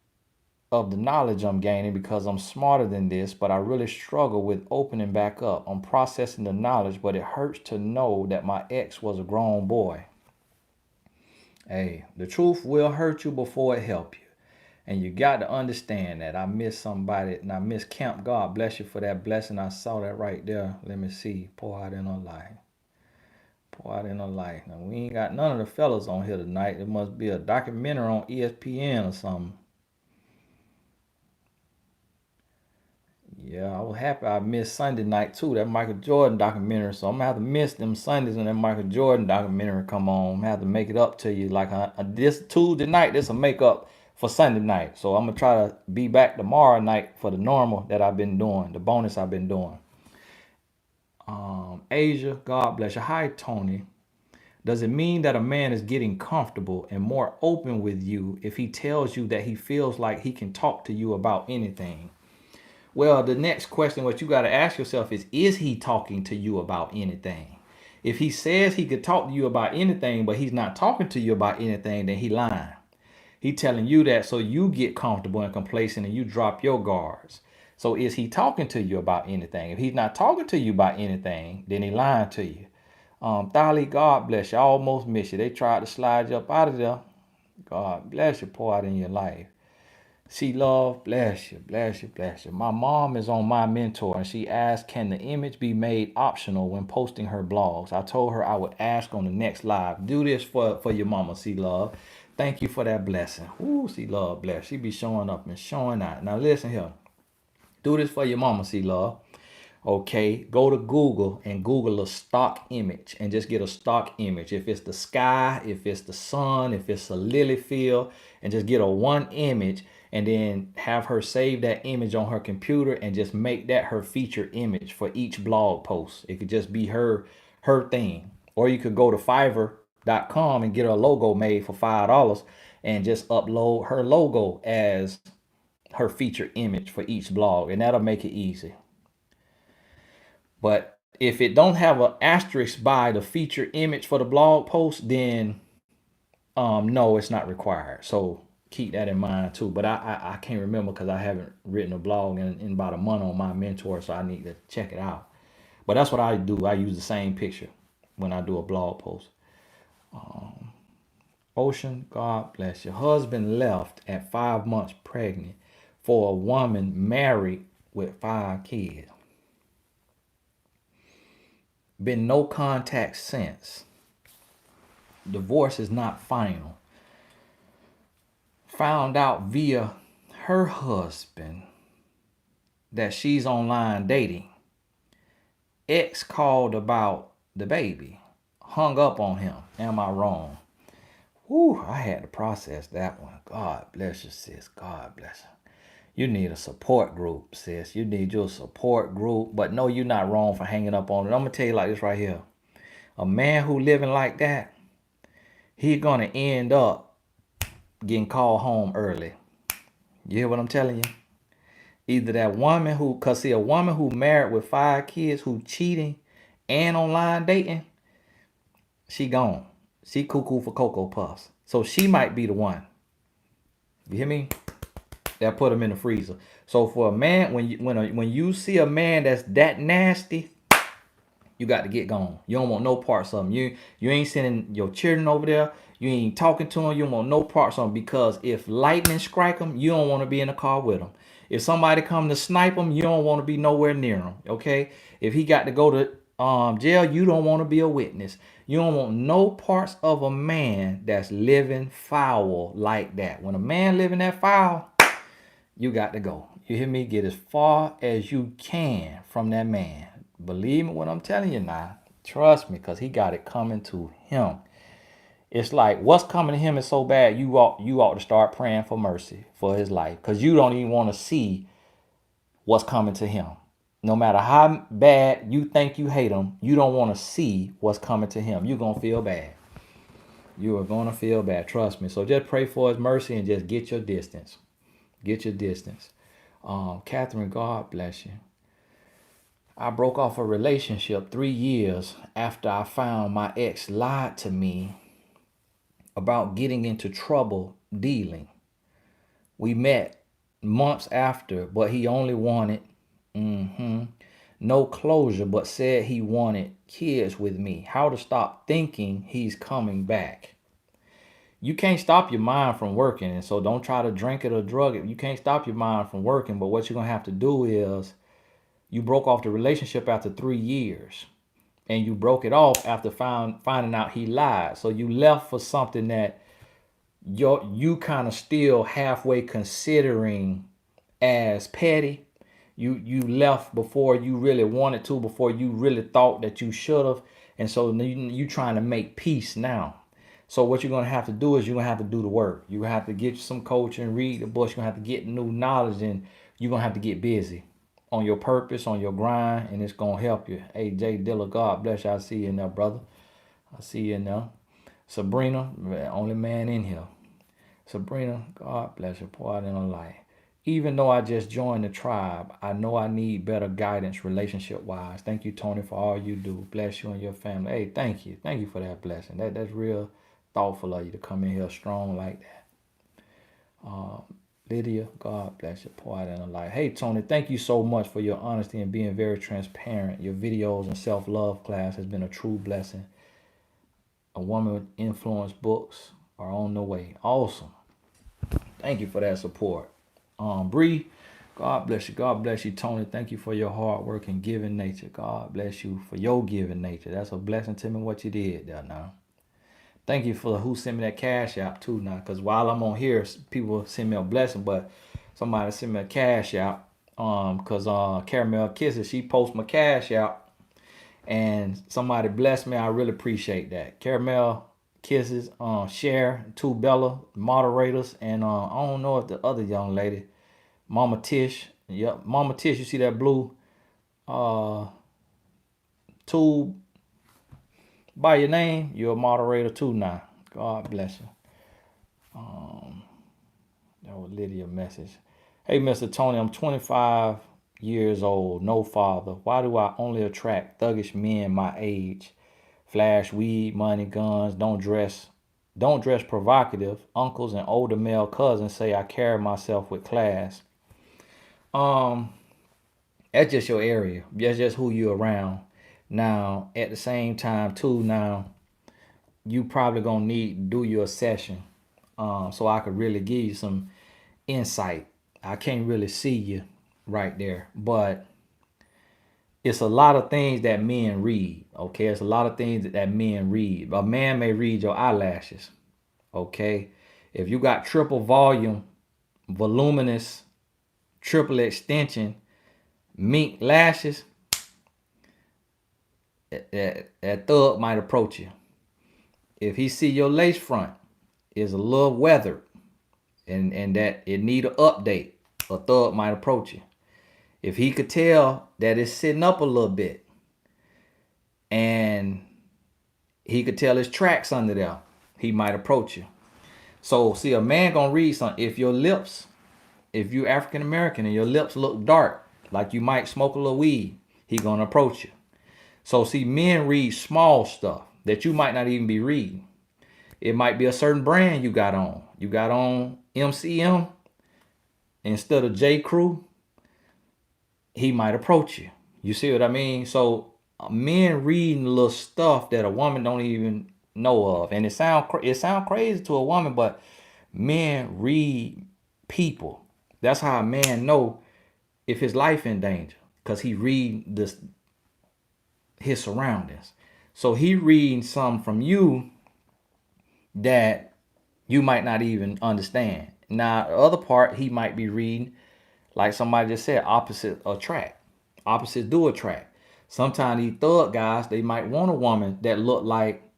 of the knowledge I'm gaining because I'm smarter than this, but I really struggle with opening back up. I'm processing the knowledge, but it hurts to know that my ex was a grown boy. Hey, the truth will hurt you before it help you. And you got to understand that. I miss somebody and I miss Camp. God bless you for that blessing. I saw that right there. Let me see. Pour out in her life. Pour out in her life. Now, we ain't got none of the fellas on here tonight. It must be a documentary on ESPN or something. Yeah, I was happy I missed Sunday night too, that Michael Jordan documentary. So I'm gonna have to miss them Sundays when that Michael Jordan documentary come on. I'm gonna have to make it up to you. Like this Tuesday night, this will make up for Sunday night. So I'm gonna try to be back tomorrow night for the normal that I've been doing, the bonus I've been doing. Asia, God bless you. Hi, Tony. Does it mean that a man is getting comfortable and more open with you if he tells you that he feels like he can talk to you about anything? Well, the next question, what you got to ask yourself is he talking to you about anything? If he says he could talk to you about anything, but he's not talking to you about anything, then he lying. He telling you that so you get comfortable and complacent and you drop your guards. So is he talking to you about anything? If he's not talking to you about anything, then he lying to you. Thali, God bless you. I almost missed you. They tried to slide you up out of there. God bless you. Pour out in your life. See, love, bless you, bless you, bless you. My mom is on My Mentor and she asked, can the image be made optional when posting her blogs? I told her I would ask on the next live. Do this for your mama, see, love. Thank you for that blessing. Ooh, see, love, bless. She be showing up and showing out. Now, listen here. Do this for your mama, see, love. Okay, go to Google and Google a stock image and just get a stock image. If it's the sky, if it's the sun, if it's a lily field, and just get a one image and then have her save that image on her computer and just make that her feature image for each blog post. It could just be her thing. Or you could go to fiverr.com and get her logo made for $5 and just upload her logo as her feature image for each blog, and that'll make it easy. But if it don't have an asterisk by the feature image for the blog post, then no, it's not required. So keep that in mind too. But I can't remember because I haven't written a blog in about a month on My Mentor, so I need to check it out. But that's what I do. I use the same picture when I do a blog post. Ocean, God bless your husband left at 5 months pregnant for a woman married with 5 kids. Been no contact since. Divorce is not final. Found out via her husband that she's online dating. Ex called about the baby. Hung up on him. Am I wrong? Whew, I had to process that one. God bless you, sis. God bless you. You need a support group, sis. You need your support group. But no, you're not wrong for hanging up on it. I'm going to tell you like this right here. A man who living like that, he's going to end up getting called home early. You hear what I'm telling you? Either that woman who, because see, a woman who married with 5 kids, who cheating and online dating, she gone. She cuckoo for Cocoa Puffs. So she might be the one. You hear me? That put him in the freezer. So for a man, when you see a man that's that nasty, you got to get gone. You don't want no parts of him. You ain't sending your children over there. You ain't talking to him. You don't want no parts of him, because if lightning strike him, you don't want to be in the car with him. If somebody come to snipe him, you don't want to be nowhere near him. Okay? If he got to go to jail, you don't want to be a witness. You don't want no parts of a man that's living foul like that. When a man living that foul, you got to go. You hear me? Get as far as you can from that man. Believe me when I'm telling you now. Trust me, because he got it coming to him. It's like what's coming to him is so bad, you ought to start praying for mercy for his life, because you don't even want to see what's coming to him. No matter how bad you think you hate him, you don't want to see what's coming to him. You're going to feel bad. You are going to feel bad. Trust me. So just pray for his mercy and just get your distance. Get your distance. Catherine, God bless you. I broke off a relationship 3 years after I found my ex lied to me about getting into trouble dealing. We met months after, but he only wanted no closure, but said he wanted kids with me. How to stop thinking he's coming back? You can't stop your mind from working, and so don't try to drink it or drug it. You can't stop your mind from working, but what you're going to have to do is, you broke off the relationship after 3 years, and you broke it off after finding out he lied. So you left for something that you kind of still halfway considering as petty. You left before you really wanted to, before you really thought that you should have. And so you trying to make peace now. So what you're going to have to do is you're going to have to do the work. You have to get some coaching, read the books. You're going to have to get new knowledge, and you're going to have to get busy on your purpose, on your grind, and it's going to help you. Hey, Jay Dilla, God bless you. I see you in there, brother. I see you in there. Sabrina, only man in here. Sabrina, God bless you. Pour out in her life. Even though I just joined the tribe, I know I need better guidance relationship-wise. Thank you, Tony, for all you do. Bless you and your family. Hey, thank you. Thank you for that blessing. That's real thoughtful of you to come in here strong like that. Lydia, God bless you. Pour out in her life. Hey, Tony, thank you so much for your honesty and being very transparent. Your videos and self-love class has been a true blessing. A woman with influence books are on the way. Awesome. Thank you for that support. Bree, God bless you. God bless you, Tony. Thank you for your hard work and giving nature. God bless you for your giving nature. That's a blessing to me what you did there now. Thank you for who sent me that cash out too now. Because while I'm on here, people send me a blessing, but somebody sent me a cash out. Because Caramel Kisses, she posts my cash out. And somebody blessed me. I really appreciate that. Caramel Kisses, Cher, two Bella moderators, and I don't know if the other young lady, Mama Tish. Yep, Mama Tish. You see that blue tube by your name? You're a moderator too now. God bless you. That was Lydia's message. Hey, Mr. Tony, I'm 25 years old, no father. Why do I only attract thuggish men my age? Flash weed, money, guns, don't dress provocative. Uncles and older male cousins say I carry myself with class. That's just your area. That's just who you're around. Now, at the same time, too, now, you probably gonna need to do your session so I could really give you some insight. I can't really see you right there, but it's a lot of things that men read. Okay, it's a lot of things that men read. A man may read your eyelashes. Okay, if you got triple volume, voluminous, triple extension, mink lashes, that thug might approach you. If he see your lace front is a little weathered and that it need an update, a thug might approach you. If he could tell that it's sitting up a little bit and he could tell his tracks under there, he might approach you. So see, a man gonna read something. If you African American and your lips look dark, like you might smoke a little weed, he gonna approach you. So see, men read small stuff that you might not even be reading. It might be a certain brand you got on. You got on MCM instead of J. Crew. He might approach you. You see what I mean? So men reading little stuff that a woman don't even know of, and it sound crazy to a woman, but men read people. That's how a man know if his life in danger, because he read his surroundings. So he reading something from you that you might not even understand. Now, the other part, he might be reading, like somebody just said, opposite attract. Opposites do attract. Sometimes these thug guys, they might want a woman that look like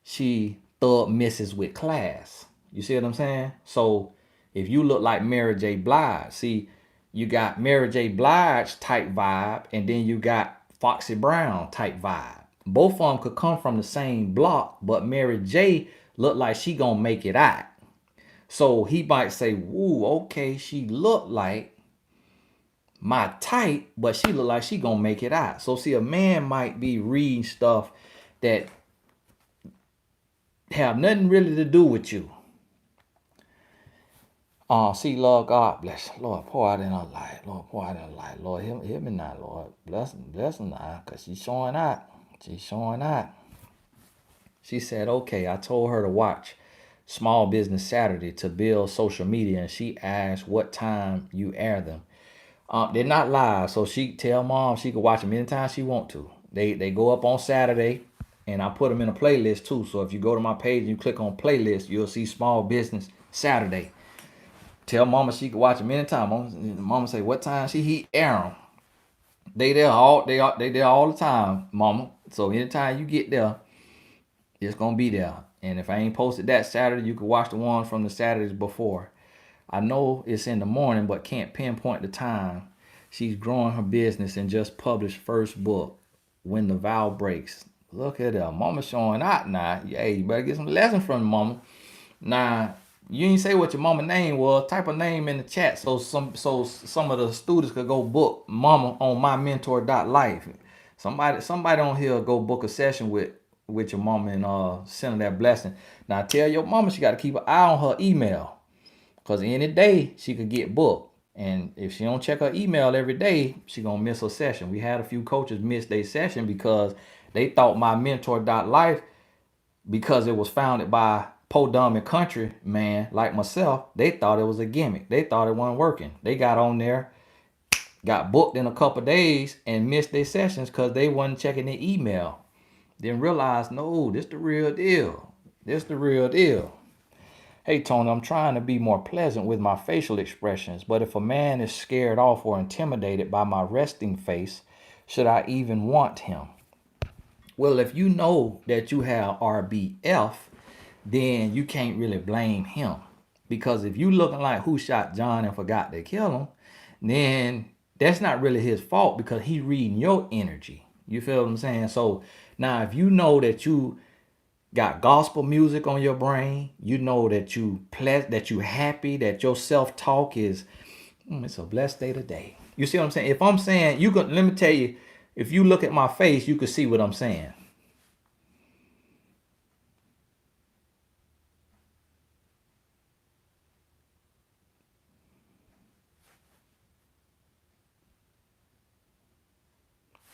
she thug misses with class. You see what I'm saying? So if you look like Mary J. Blige, see, you got Mary J. Blige type vibe, and then you got Foxy Brown type vibe. Both of them could come from the same block, but Mary J. look like she gonna make it out. So he might say, "Woo, okay, she look like my type, but she look like she gonna make it out." So see, a man might be reading stuff that have nothing really to do with you. See, Lord, God bless. Lord, pour out in her life. Lord, pour out in her life. Lord, hear me now, Lord. Bless her now, because she's showing out. She's showing out. She said, okay, I told her to watch Small Business Saturday to build social media, and she asked what time you air them. They're not live, so she tell mom she can watch them anytime she want to. They go up on Saturday, and I put them in a playlist too. So if you go to my page and you click on playlist, you'll see Small Business Saturday. Tell mama she could watch them anytime. Mama say, what time she heat air 'em? They there all the time, mama. So anytime you get there, it's gonna be there. And if I ain't posted that Saturday, you can watch the one from the Saturdays before. I know it's in the morning, but can't pinpoint the time. She's growing her business and just published first book, When the Vow Breaks. Look at her. Mama showing out now. Hey, you better get some lessons from the mama. Now, you ain't say what your mama name was. Type a name in the chat so some of the students could go book mama on mymentor.life. Somebody on here go book a session with your mama and send her that blessing. Now tell your mama she got to keep an eye on her email. Because any day she could get booked. And if she don't check her email every day, she gonna miss her session. We had a few coaches miss their session because they thought mymentor.life, because it was founded by Podum and country man like myself, they thought it was a gimmick. They thought it wasn't working. They got on there, got booked in a couple days, and missed their sessions because they wasn't checking their email. Then realized, no, this the real deal. This the real deal. Hey, Tony, I'm trying to be more pleasant with my facial expressions, but if a man is scared off or intimidated by my resting face, should I even want him? Well, if you know that you have RBF, then you can't really blame him. Because if you looking like who shot John and forgot to kill him, then that's not really his fault because he's reading your energy. You feel what I'm saying? So now if you know that you got gospel music on your brain, you know that you happy, that your self-talk is it's a blessed day today. You see what I'm saying? If I'm saying you could, let me tell you, if you look at my face, you could see what I'm saying.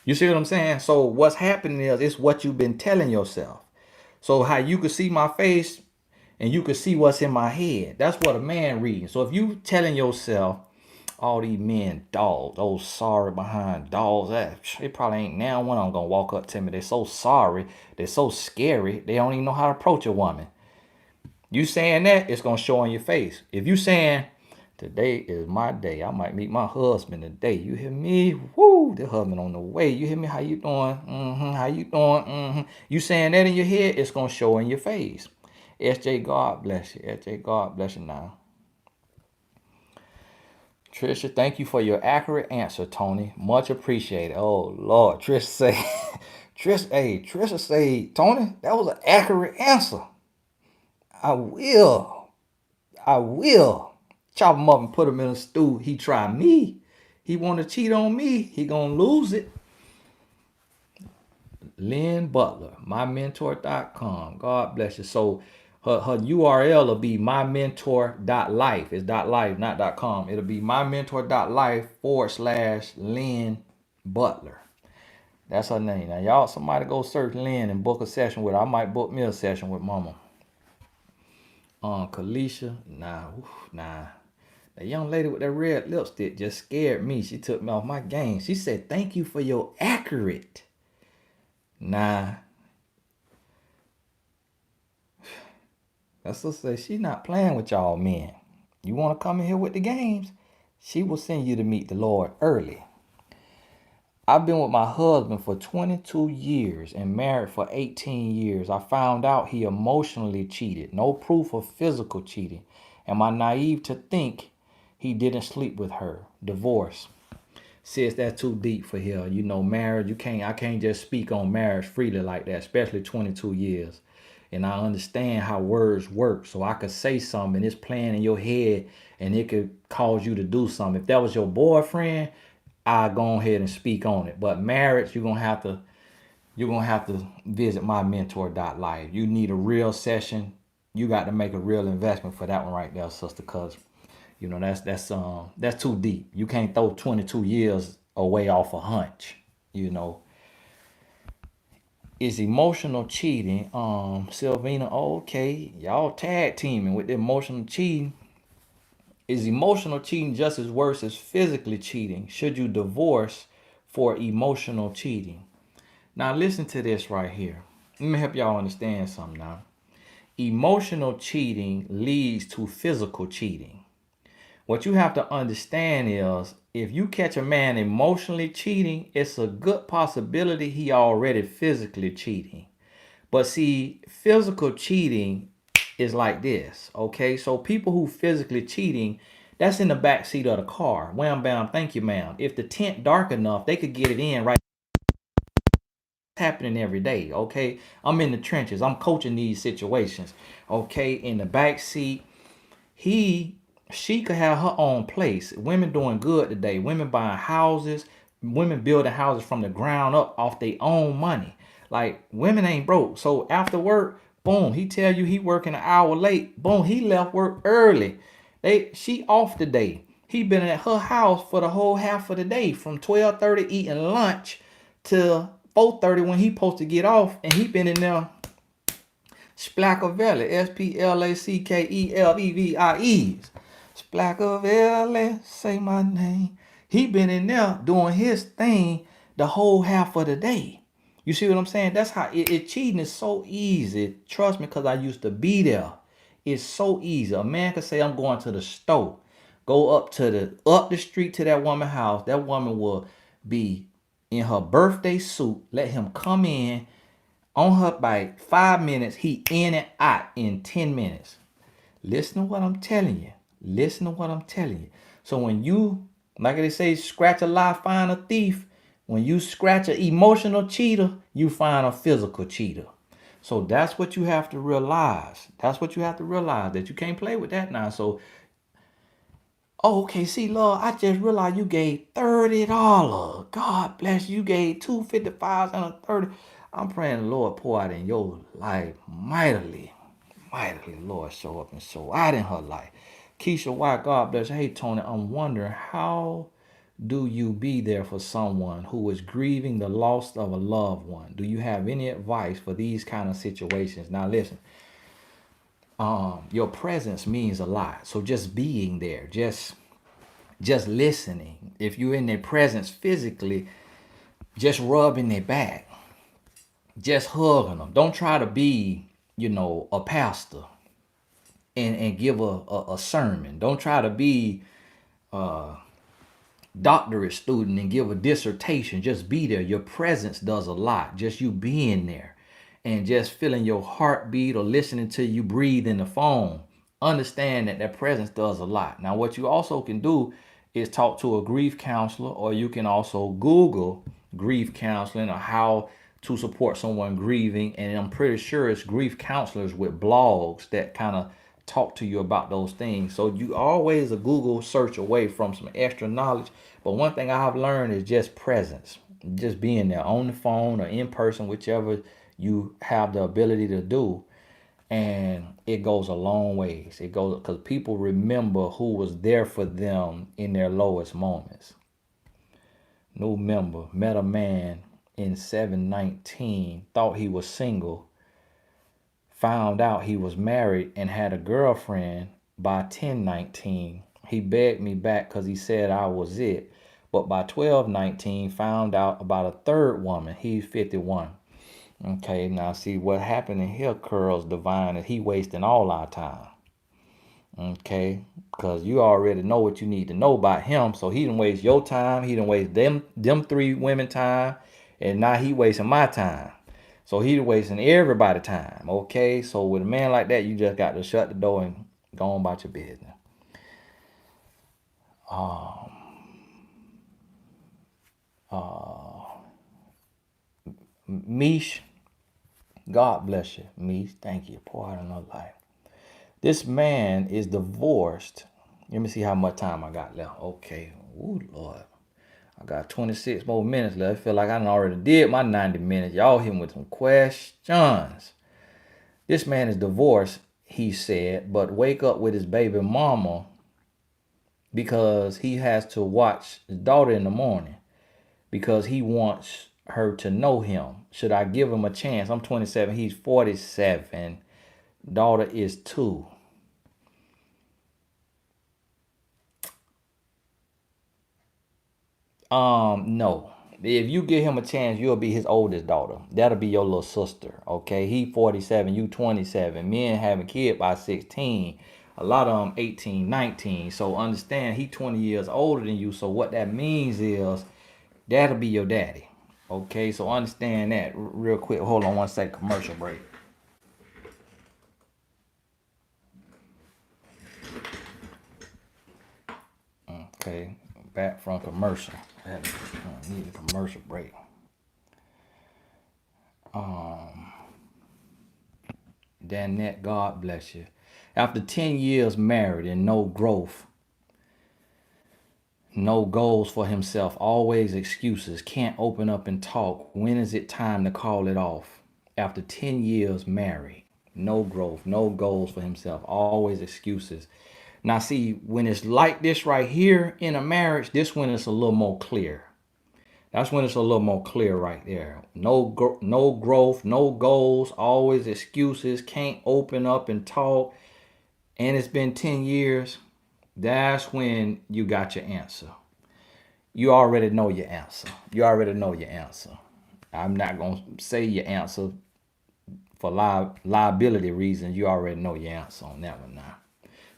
You see what I'm saying? So what's happening is it's what you've been telling yourself. So how you could see my face and you could see what's in my head. That's what a man reading. So if you telling yourself all these men dogs, those sorry behind dogs, they probably ain't now one of them gonna walk up to me. They're so sorry, they're so scary, they don't even know how to approach a woman. You saying that, it's gonna show on your face. If you saying today is my day, I might meet my husband today. You hear me? Woo, the husband on the way. You hear me? How you doing? How you doing? You saying that in your head, it's gonna show in your face. SJ, God bless you. SJ, God bless you now. Trisha, thank you for your accurate answer, Tony. Much appreciated. Oh Lord, Trisha say, Trisha say, Tony, that was an accurate answer. I will. I will. Chop him up and put him in a stew. He try me. He want to cheat on me. He gonna lose it. Lynn Butler, mymentor.com. God bless you. So her URL will be mymentor.life. It's .life, not .com. It'll be mymentor.life/Lynn Butler. That's her name. Now y'all, somebody go search Lynn and book a session with her. I might book me a session with Mama. Kalisha, nah. That young lady with that red lipstick just scared me. She took me off my game. She said, thank you for your accurate. Nah. That's just say she's not playing with y'all men. You want to come in here with the games? She will send you to meet the Lord early. I've been with my husband for 22 years and married for 18 years. I found out he emotionally cheated. No proof of physical cheating. Am I naive to think he didn't sleep with her? Divorce. Sis, that's too deep for here. You know, marriage, I can't just speak on marriage freely like that, especially 22 years. And I understand how words work. So I could say something and it's playing in your head and it could cause you to do something. If that was your boyfriend, I go ahead and speak on it. But marriage, you're gonna have to visit mymentor.life. You need a real session. You got to make a real investment for that one right there, sister, cause you know that's too deep. You can't throw 22 years away off a hunch, you know. Is emotional cheating, Sylvina, okay, y'all tag teaming with the emotional cheating. Is emotional cheating just as worse as physically cheating? Should you divorce for emotional cheating? Now listen to this right here. Let me help y'all understand something now. Emotional cheating leads to physical cheating. what you have to understand is if you catch a man emotionally cheating, it's a good possibility he already physically cheating. But see, physical cheating is like this, okay? So people who physically cheating, that's in the back seat of the car. Wham bam, thank you, ma'am. If the tent dark enough, they could get it in right. Happening every day, okay? I'm in the trenches. I'm coaching these situations, okay? In the back seat, he she could have her own place. Women doing good today. Women buying houses, women building houses from the ground up off their own money. Like women ain't broke. So after work, boom, he tell you he working an hour late. Boom, he left work early. She off today. He been at her house for the whole half of the day from 12:30 eating lunch till 4:30 when he supposed to get off, and he been in there Splackavelli, Splackevelvies. Splackavelli, say my name. He been in there doing his thing the whole half of the day. You see what I'm saying? That's how cheating is so easy. Trust me, because I used to be there. It's so easy. A man could say, I'm going to the store. Go up the street to that woman's house. That woman will be in her birthday suit. Let him come in on her by 5 minutes. He in and out in 10 minutes. Listen to what I'm telling you. Listen to what I'm telling you. So when you, like they say, scratch a lie, find a thief. When you scratch an emotional cheater, you find a physical cheater. So that's what you have to realize. That's what you have to realize, that you can't play with that now. So, oh, okay, see, Lord, I just realized you gave $30. God bless you. You gave 255 and a 30. I'm praying the Lord pour out in your life mightily. Mightily, Lord, show up and show out in her life. Keisha White, God bless you. Hey, Tony, I'm wondering, how do you be there for someone who is grieving the loss of a loved one? Do you have any advice for these kind of situations? Now, listen, your presence means a lot. So just being there, just listening. If you're in their presence physically, just rubbing their back, just hugging them. Don't try to be, a pastor and give a sermon. Don't try to be a doctorate student and give a dissertation. Just be there. Your presence does a lot. Just you being there and just feeling your heartbeat or listening to you breathe in the phone. Understand that presence does a lot. Now, what you also can do is talk to a grief counselor, or you can also Google grief counseling or how to support someone grieving. And I'm pretty sure it's grief counselors with blogs that kind of talk to you about those things. So you always a Google search away from some extra knowledge. But one thing I have learned is just presence, just being there on the phone or in person, whichever you have the ability to do. And it goes a long ways. It goes because people remember who was there for them in their lowest moments. New member met a man in 719, thought he was single, found out he was married and had a girlfriend by 1019. He begged me back because he said I was it. But by 1219, found out about a third woman. He's 51. Okay, now see what happened in here, Curls Divine, is he wasting all our time. Okay, because you already know what you need to know about him. So he didn't waste your time. He didn't waste them three women time. And now he wasting my time. So he wasting everybody's time. Okay, so with a man like that, you just got to shut the door and go on about your business. Mish, God bless you, Mish. Thank you. Pour out another life. This man is divorced. Let me see how much time I got left. Okay. Ooh, Lord. I got 26 more minutes left. I feel like I done already did my 90 minutes. Y'all hit me with some questions. This man is divorced, he said, but wake up with his baby mama because he has to watch his daughter in the morning because he wants her to know him. Should I give him a chance? I'm 27. He's 47. Daughter is 2. No. If you give him a chance, you'll be his oldest daughter. That'll be your little sister. Okay. He 47, you 27. Men having kid by 16. A lot of them 18, 19. So understand he 20 years older than you. So what that means is that'll be your daddy. Okay, so understand that real quick. Hold on one second, commercial break. Okay, back from commercial. I need a commercial break. Danette, God bless you. After 10 years married and no growth, no goals for himself, always excuses, can't open up and talk. When is it time to call it off? After 10 years married, no growth, no goals for himself, always excuses. Now, see, when it's like this right here in a marriage, this one is a little more clear. That's when it's a little more clear right there. No growth, no goals, always excuses, can't open up and talk, and it's been 10 years. That's when you got your answer. You already know your answer. You already know your answer. I'm not going to say your answer for liability reasons. You already know your answer on that one now.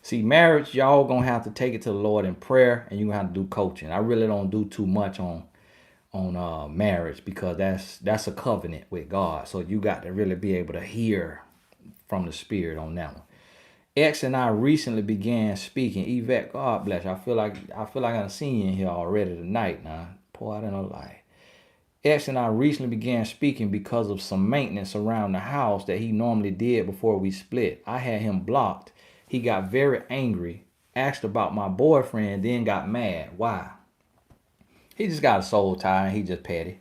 See, marriage, y'all gonna have to take it to the Lord in prayer, and you gonna have to do coaching. I really don't do too much on marriage because that's a covenant with God. So you got to really be able to hear from the Spirit on that one. X and I recently began speaking. Yvette, God bless you. I feel like I've seen you in here already tonight. Now, pour out in a light. X and I recently began speaking because of some maintenance around the house that he normally did before we split. I had him blocked. He got very angry, asked about my boyfriend, then got mad. Why? He just got a soul tie and he just petty.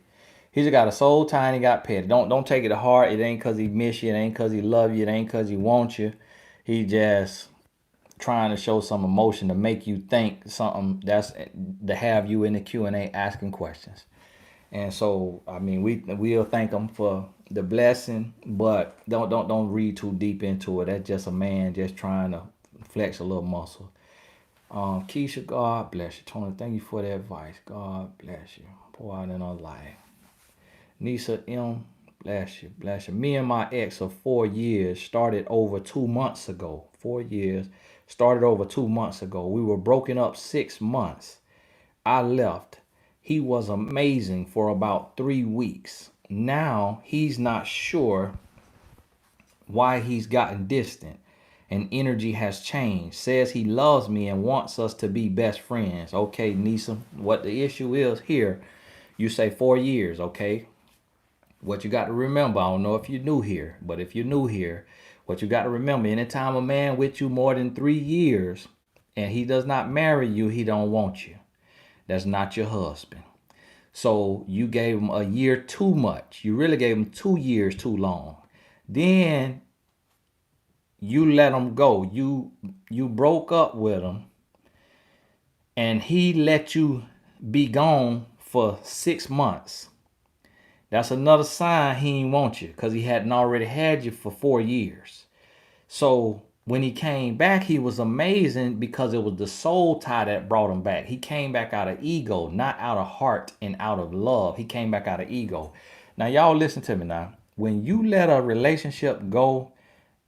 He just got a soul tie and he got petty. Don't take it to heart. It ain't because he miss you. It ain't because he love you. It ain't because he wants you. He just trying to show some emotion to make you think something that's to have you in the Q&A asking questions. And so, I mean, we'll thank him for the blessing, but don't read too deep into it. That's just a man just trying to flex a little muscle. Keisha, God bless you. Tony, thank you for the advice. God bless you. Pour out in our life. Nisa M, bless you, bless you. Me and my ex of 4 years started over 2 months ago. 4 years started over 2 months ago. We were broken up 6 months. I left. He was amazing for about 3 weeks. Now he's not sure why he's gotten distant and energy has changed. Says he loves me and wants us to be best friends. Okay, Nisa, what the issue is here, you say 4 years, okay? What you got to remember, I don't know if you're new here, but if you're new here, what you got to remember, anytime a man with you more than 3 years and he does not marry you, he don't want you. That's not your husband. So you gave him a year too much. You really gave him 2 years too long. Then you let him go. You broke up with him and he let you be gone for 6 months. That's another sign he ain't want you because he hadn't already had you for 4 years. So when he came back, he was amazing because it was the soul tie that brought him back. He came back out of ego, not out of heart and out of love. He came back out of ego. Now, y'all listen to me now. When you let a relationship go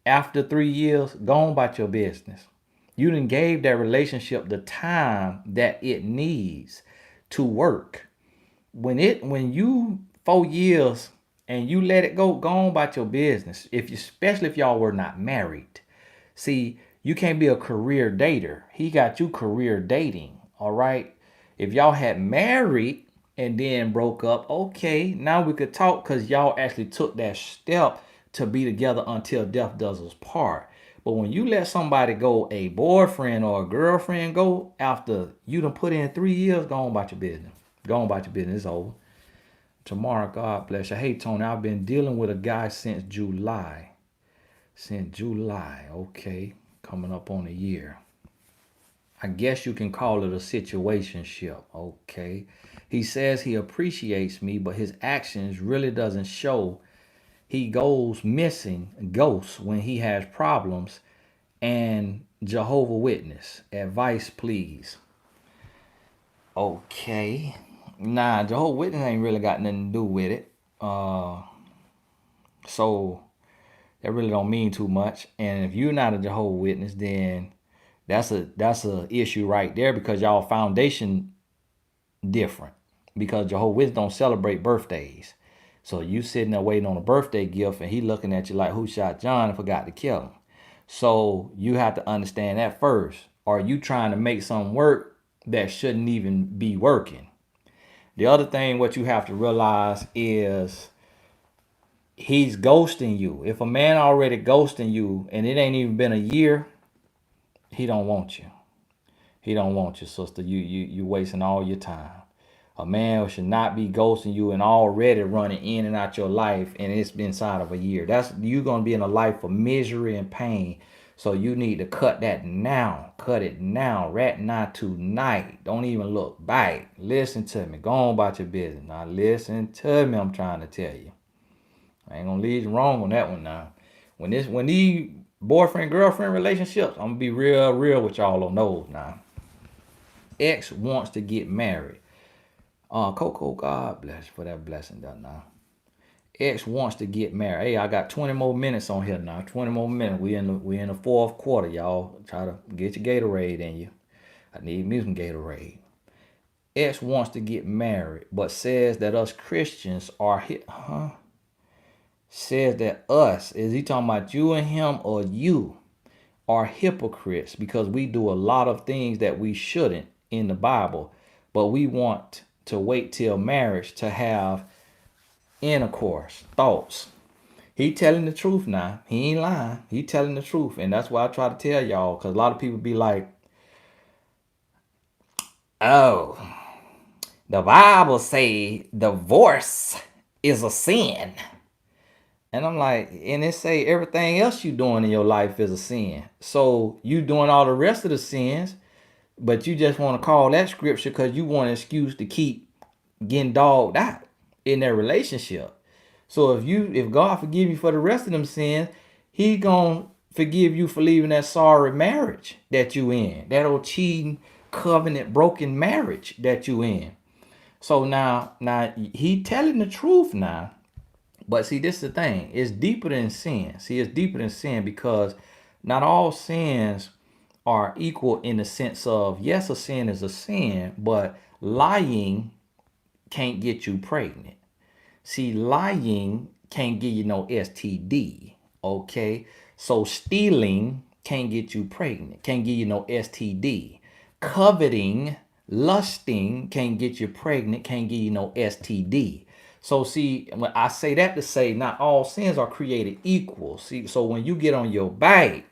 after 3 years, go on about your business. You done gave that relationship the time that it needs to work. When you 4 years and you let it go on about your business. Especially if y'all were not married. See, you can't be a career dater. He got you career dating, all right? If y'all had married and then broke up, okay, now we could talk because y'all actually took that step to be together until death does us part. But when you let somebody go, a boyfriend or a girlfriend go, after you done put in 3 years, go on about your business. Go on about your business, it's over. Tomorrow, God bless you. Hey, Tony, I've been dealing with a guy since July. Okay. Coming up on a year. I guess you can call it a situationship. Okay. He says he appreciates me, but his actions really doesn't show. He goes missing, ghosts when he has problems, and Jehovah Witness. Advice, please. Okay. Nah, Jehovah Witness ain't really got nothing to do with it. So that really don't mean too much. And if you're not a Jehovah Witness, then That's a issue right there because y'all foundation different. Because Jehovah's Witnesses don't celebrate birthdays. So you sitting there waiting on a birthday gift and he looking at you like who shot John and forgot to kill him. So you have to understand that first. Are you trying to make something work that shouldn't even be working? The other thing what you have to realize is he's ghosting you. If a man already ghosting you and it ain't even been a year, he don't want you. He don't want you, sister. You wasting all your time. A man should not be ghosting you and already running in and out your life, and it's been inside of a year. That's you're gonna be in a life of misery and pain. So you need to cut that now. Cut it now. Right now tonight. Don't even look back. Listen to me. Go on about your business. Now listen to me. I'm trying to tell you. I ain't gonna lead you wrong on that one now. When these boyfriend girlfriend relationships, I'm gonna be real with y'all on those now. X wants to get married. Coco, God bless you for that blessing done now. X wants to get married. Hey, I got 20 more minutes on here now. 20 more minutes. We in the fourth quarter, y'all. Try to get your Gatorade in you. I need me some Gatorade. X wants to get married, but says that us Christians are says that us, is he talking about you and him or you, are hypocrites because we do a lot of things that we shouldn't in the Bible, but we want to wait till marriage to have intercourse, thoughts. He telling the truth now. He ain't lying. He telling the truth. And that's why I try to tell y'all, because a lot of people be like, oh, the Bible say divorce is a sin. And I'm like, and it say everything else you doing in your life is a sin. So you doing all the rest of the sins, but you just want to call that scripture because you want an excuse to keep getting dogged out in their relationship. So if God forgive you for the rest of them sins, he gonna forgive you for leaving that sorry marriage that you in, that old cheating, covenant broken marriage that you in. So now he telling the truth now. But see, this is the thing. It's deeper than sin. See, it's deeper than sin because not all sins are equal in the sense of, yes, a sin is a sin, but lying can't get you pregnant. See, lying can't give you no STD. Okay. So stealing can't get you pregnant, can't give you no STD. Coveting, lusting can't get you pregnant, can't give you no STD. So see, when I say that to say not all sins are created equal. See, so when you get on your bike,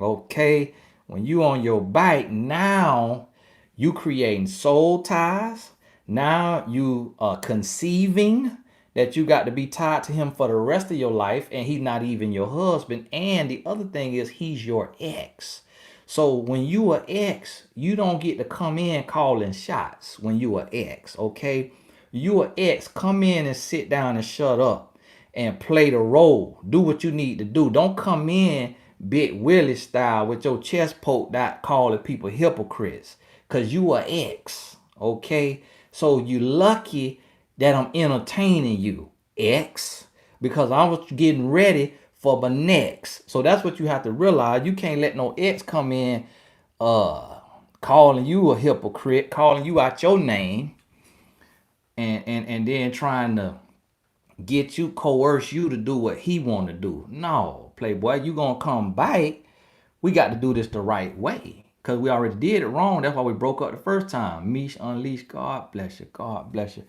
okay, when you on your bike, now you creating soul ties. Now you are conceiving that you got to be tied to him for the rest of your life, and he's not even your husband. And the other thing is he's your ex. So when you are ex, you don't get to come in calling shots when you are ex, okay? You are ex, come in and sit down and shut up and play the role. Do what you need to do. Don't come in Big Willie style with your chest poked out calling people hypocrites because you are ex, okay? So you lucky that I'm entertaining you, ex, because I was getting ready for my next. So that's what you have to realize. You can't let no ex come in calling you a hypocrite, calling you out your name, and then trying to get you, coerce you to do what he want to do. No, playboy, you gonna come back. We got to do this the right way because we already did it wrong. That's why we broke up the first time. Mish Unleashed, God bless you. God bless you.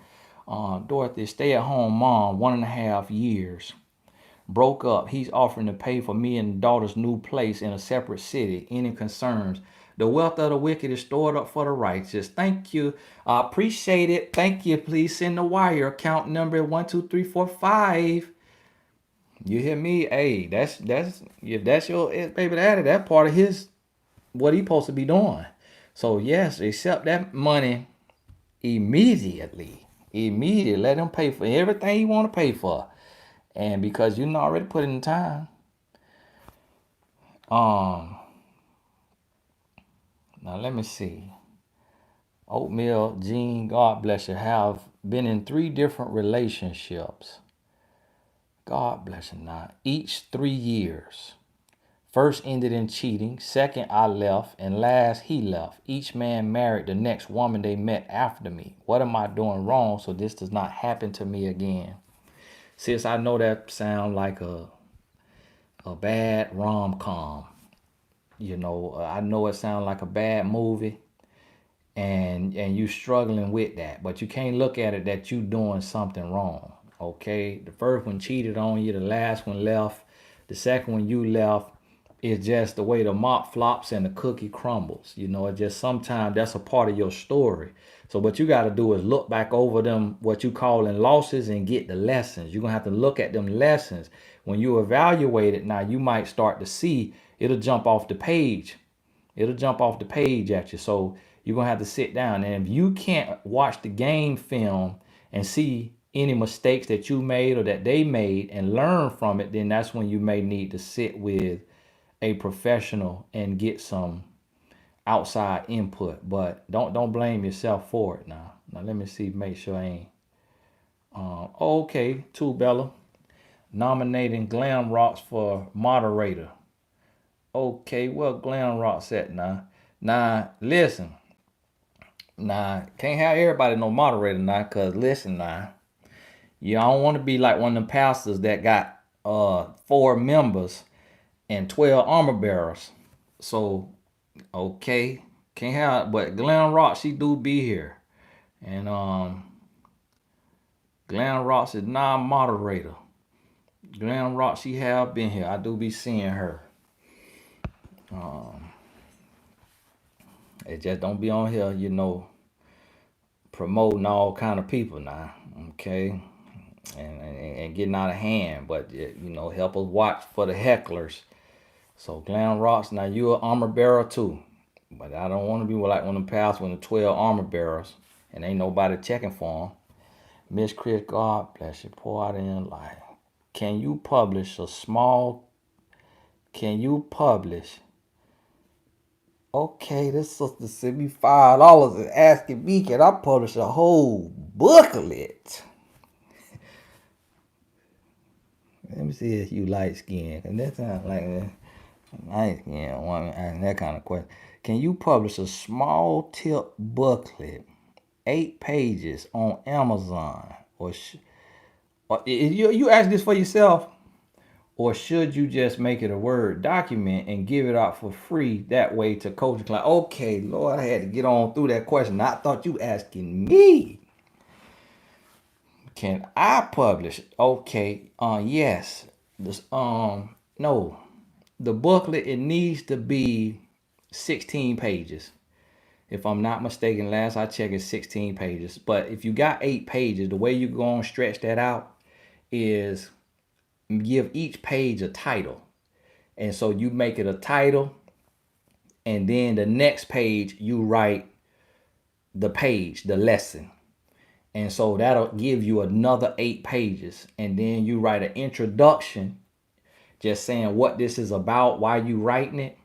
Dorothy, stay at home mom, 1.5 years. Broke up. He's offering to pay for me and daughter's new place in a separate city. Any concerns? The wealth of the wicked is stored up for the righteous. Thank you. I appreciate it. Thank you. Please send the wire. Account number 12345. You hear me? Hey, that's if that's your baby daddy, that part of his what he supposed to be doing. So yes, accept that money immediately. Immediately. Let him pay for everything he want to pay for. And because you already put in the time. Now let me see. Oatmeal, Jean, God bless you, have been in 3 different relationships. God bless you now. Each 3 years. First ended in cheating, second I left, and last he left. Each man married the next woman they met after me. What am I doing wrong so this does not happen to me again? Sis, I know that sound like a bad rom-com. I know it sounds like a bad movie, and you struggling with that, but you can't look at it that you doing something wrong. Okay, the first one cheated on you, the last one left, the second one you left. It's just the way the mop flops and the cookie crumbles. It just sometimes that's a part of your story. So what you got to do is look back over them, what you calling losses, and get the lessons. You're going to have to look at them lessons. When you evaluate it, now you might start to see it'll jump off the page. It'll jump off the page at you. So you're going to have to sit down. And if you can't watch the game film and see any mistakes that you made or that they made and learn from it, then that's when you may need to sit with a professional and get some outside input. But don't blame yourself for it now. Now let me see, make sure I ain't. Okay, too, Bella. Nominating Glam Rocks for moderator. Okay, well, Glam Rocks at now. Now, listen. Now, can't have everybody no moderator now, cause listen now. I don't want to be like one of them pastors that got 4 members and 12 armor bearers. So, okay, can't have, but Glenn Rock, she do be here. And Glenn Rock is non-moderator. Glenn Rock, she have been here. I do be seeing her. It just don't be on here, promoting all kind of people now, okay? And getting out of hand, but help us watch for the hecklers. So Glam Rocks, now you an armor bearer too. But I don't want to be like one of them past when the 12 armor bearers and ain't nobody checking for them. Miss Chris, God bless you. Pour out in life. Can you publish? Okay, this sister sent me $5 and asking me, can I publish a whole booklet? Let me see if you light skin. And that sounds like a light skin woman asking that kind of question. Can you publish a small tip booklet, 8 pages on Amazon? Or you ask this for yourself? Or should you just make it a Word document and give it out for free that way to coach and client? Okay, Lord, I had to get on through that question. I thought you asking me. Can I publish? Okay, yes. No. The booklet, it needs to be 16 pages. If I'm not mistaken, last I checked, it's 16 pages. But if you got 8 pages, the way you're going to stretch that out is give each page a title. And so you make it a title, and then the next page you write the page, the lesson. And so that'll give you another 8 pages. And then you write an introduction, just saying what this is about, why you writing it.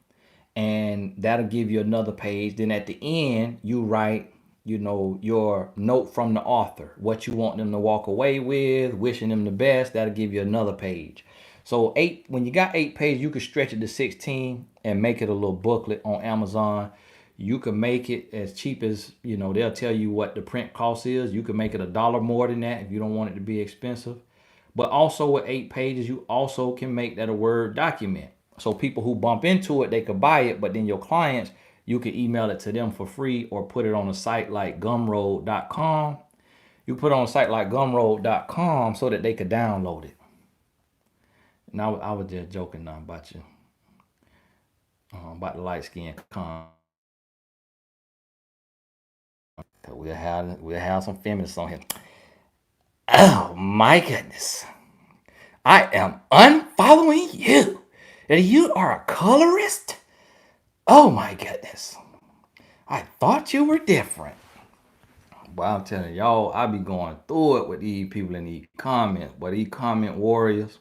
And that'll give you another page. Then at the end, you write, your note from the author, what you want them to walk away with, wishing them the best. That'll give you another page. So when you got 8 pages, you can stretch it to 16 and make it a little booklet on Amazon. You can make it as cheap as, they'll tell you what the print cost is. You can make it $1 more than that if you don't want it to be expensive. But also with 8 pages, you also can make that a Word document. So people who bump into it, they could buy it, but then your clients, you can email it to them for free or put it on a site like gumroad.com. You put it on a site like gumroad.com so that they could download it. Now, I was just joking now about you, about the light skin con. We'll have some feminists on here. Oh my goodness. I am unfollowing you. That you are a colorist? Oh my goodness. I thought you were different. But I'm telling y'all, I be going through it with these people in these comments. But these comment warriors,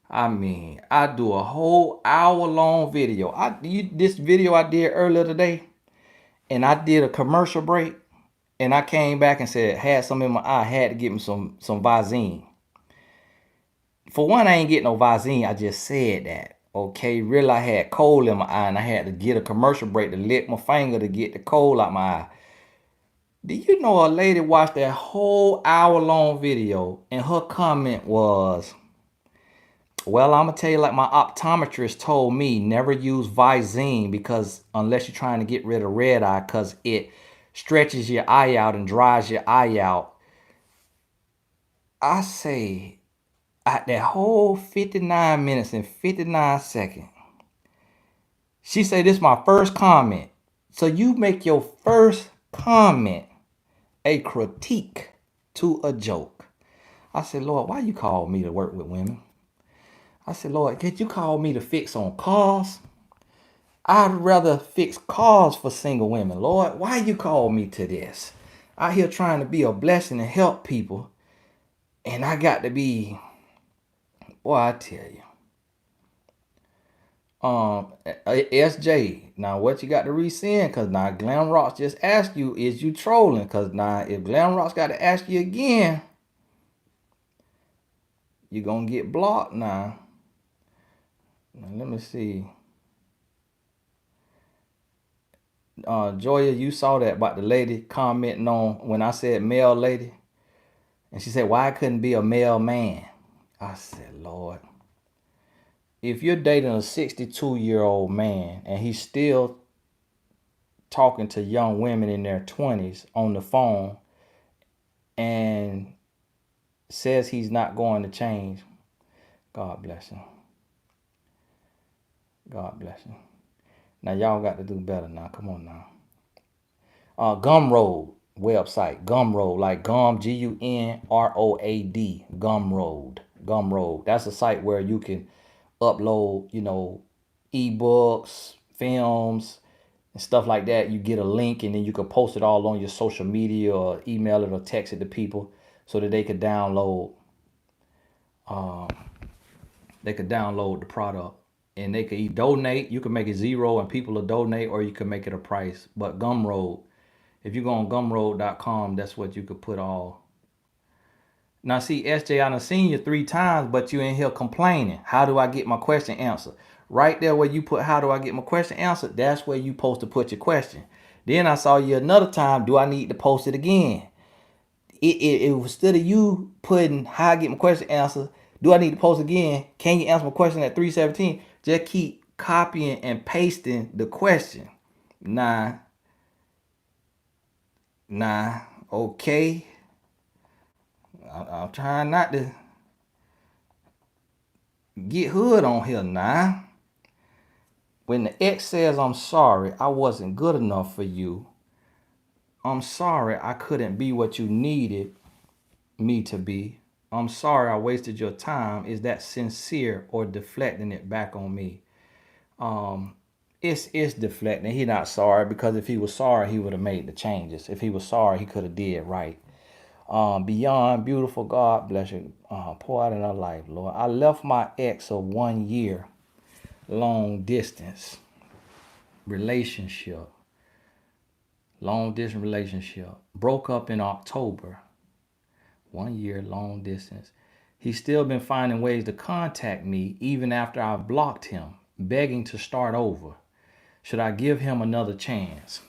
I mean, I do a whole hour-long video. This video I did earlier today, and I did a commercial break, and I came back and said, had some in my eye, had to get me some Visine. For one, I ain't getting no Visine. I just said that. Okay, really, I had coal in my eye and I had to get a commercial break to lick my finger to get the coal out my eye. Do you know a lady watched that whole hour-long video and her comment was, well, I'm gonna tell you like my optometrist told me, never use Visine because unless you're trying to get rid of red eye because it stretches your eye out and dries your eye out. I say, at that whole 59 minutes and 59 seconds, she said, this is my first comment. So you make your first comment a critique to a joke. I said, Lord, why you call me to work with women? I said, Lord, did you call me to fix on cars? I'd rather fix cars for single women. Lord, why you call me to this? Out here trying to be a blessing and help people. And I got to be, boy, I tell you. SJ, now what you got to resend? Cause now Glam Rocks just asked you, is you trolling? Cause now if Glam Rocks got to ask you again, you're gonna get blocked now. Now let me see. Joya, you saw that about the lady commenting on when I said male lady, and she said why I couldn't be a male man. I said, Lord, if you're dating a 62-year-old man and he's still talking to young women in their 20s on the phone and says he's not going to change, God bless him. God bless him. Now y'all got to do better now. Come on now. Gumroad website. Gumroad, like gum, Gunroad. Gumroad. That's a site where you can upload, ebooks, films, and stuff like that. You get a link and then you can post it all on your social media or email it or text it to people so that they could download. They could download the product and they could donate. You can make it zero and people will donate, or you can make it a price. But Gumroad, if you go on gumroad.com, that's what you could put all. Now see, SJ, I done seen you 3 times, but you in here complaining. How do I get my question answered? Right there where you put how do I get my question answered, that's where you supposed to put your question. Then I saw you another time, do I need to post it again? It was instead of you putting how I get my question answered, do I need to post again? Can you answer my question at 317? Just keep copying and pasting the question. Nah, okay. I'm trying not to get hood on here now. When the ex says, I'm sorry, I wasn't good enough for you. I'm sorry I couldn't be what you needed me to be. I'm sorry I wasted your time. Is that sincere or deflecting it back on me? It's deflecting. He not sorry, because if he was sorry, he would have made the changes. If he was sorry, he could have did right. Beyond beautiful, God bless you. Pour out in our life, Lord. I left my ex of 1 year long distance relationship. Long distance relationship. Broke up in October. 1 year long distance. He's still been finding ways to contact me even after I've blocked him, begging to start over. Should I give him another chance?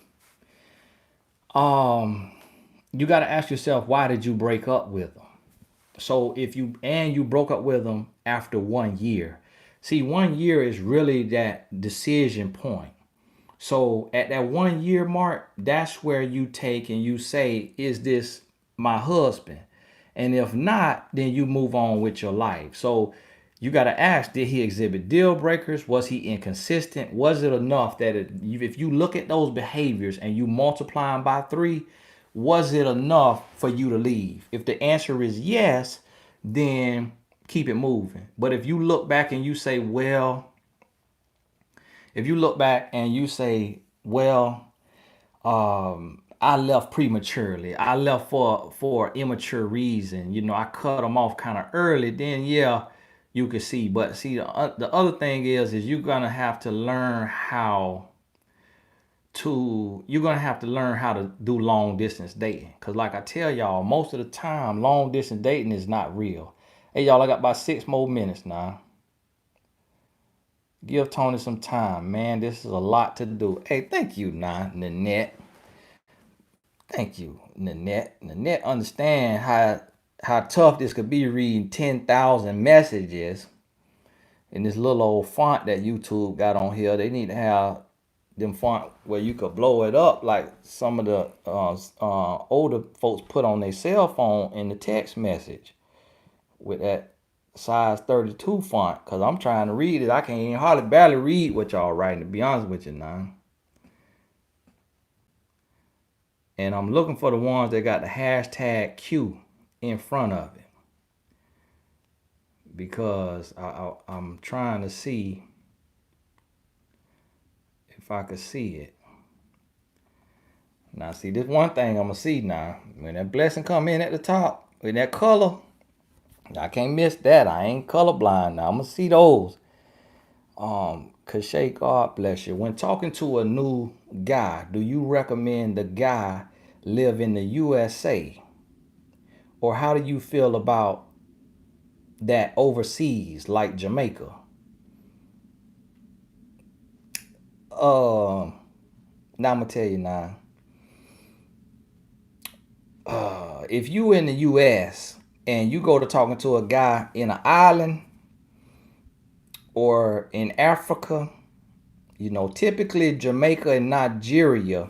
You got to ask yourself, why did you break up with him? So if you broke up with him after 1 year. See, 1 year is really that decision point. So at that 1 year mark, that's where you take and you say, is this my husband? And if not, then you move on with your life. So you got to ask, did he exhibit deal breakers? Was he inconsistent? Was it enough that if you look at those behaviors and you multiply them by 3, was it enough for you to leave? If the answer is yes, then keep it moving. But if you look back and you say, well, I left prematurely. I left for immature reason. I cut them off kind of early. Then yeah, you could see. But see, the other thing is you're gonna have to learn how to do long distance dating. Cause like I tell y'all, most of the time, long distance dating is not real. Hey y'all, I got about 6 more minutes now. Give Tony some time, man. This is a lot to do. Hey, thank you, Nanette. Thank you, Nanette. Nanette understand how tough this could be reading 10,000 messages in this little old font that YouTube got on here. They need to have them font where you could blow it up like some of the older folks put on their cell phone in the text message with that size 32 font. Cause I'm trying to read it. I can't even hardly barely read what y'all writing, to be honest with you now. And I'm looking for the ones that got the hashtag Q in front of it. Because I'm trying to see if I could see it. Now, see, this one thing I'm going to see now. When that blessing come in at the top, with that color, I can't miss that. I ain't colorblind now. I'm going to see those. Cachet, God bless you. When talking to a new guy, do you recommend the guy live in the USA? Or how do you feel about that overseas, like Jamaica? Now I'm gonna tell you now. If you in the US and you go to talking to a guy in an island or in Africa, typically Jamaica and Nigeria,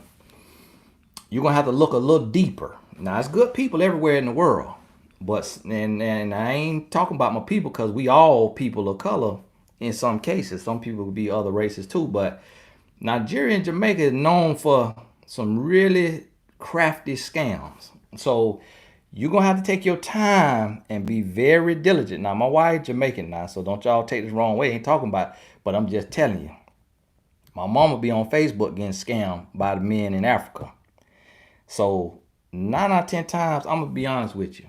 you're gonna have to look a little deeper. Now it's good people everywhere in the world, but and I ain't talking about my people because we all people of color in some cases. Some people will be other races too, but Nigeria and Jamaica is known for some really crafty scams. So you're gonna have to take your time and be very diligent. Now, my wife Jamaican now, so don't y'all take this wrong way. I ain't talking about, but I'm just telling you. My mama be on Facebook getting scammed by the men in Africa. So 9 out of 10 times, I'm gonna be honest with you.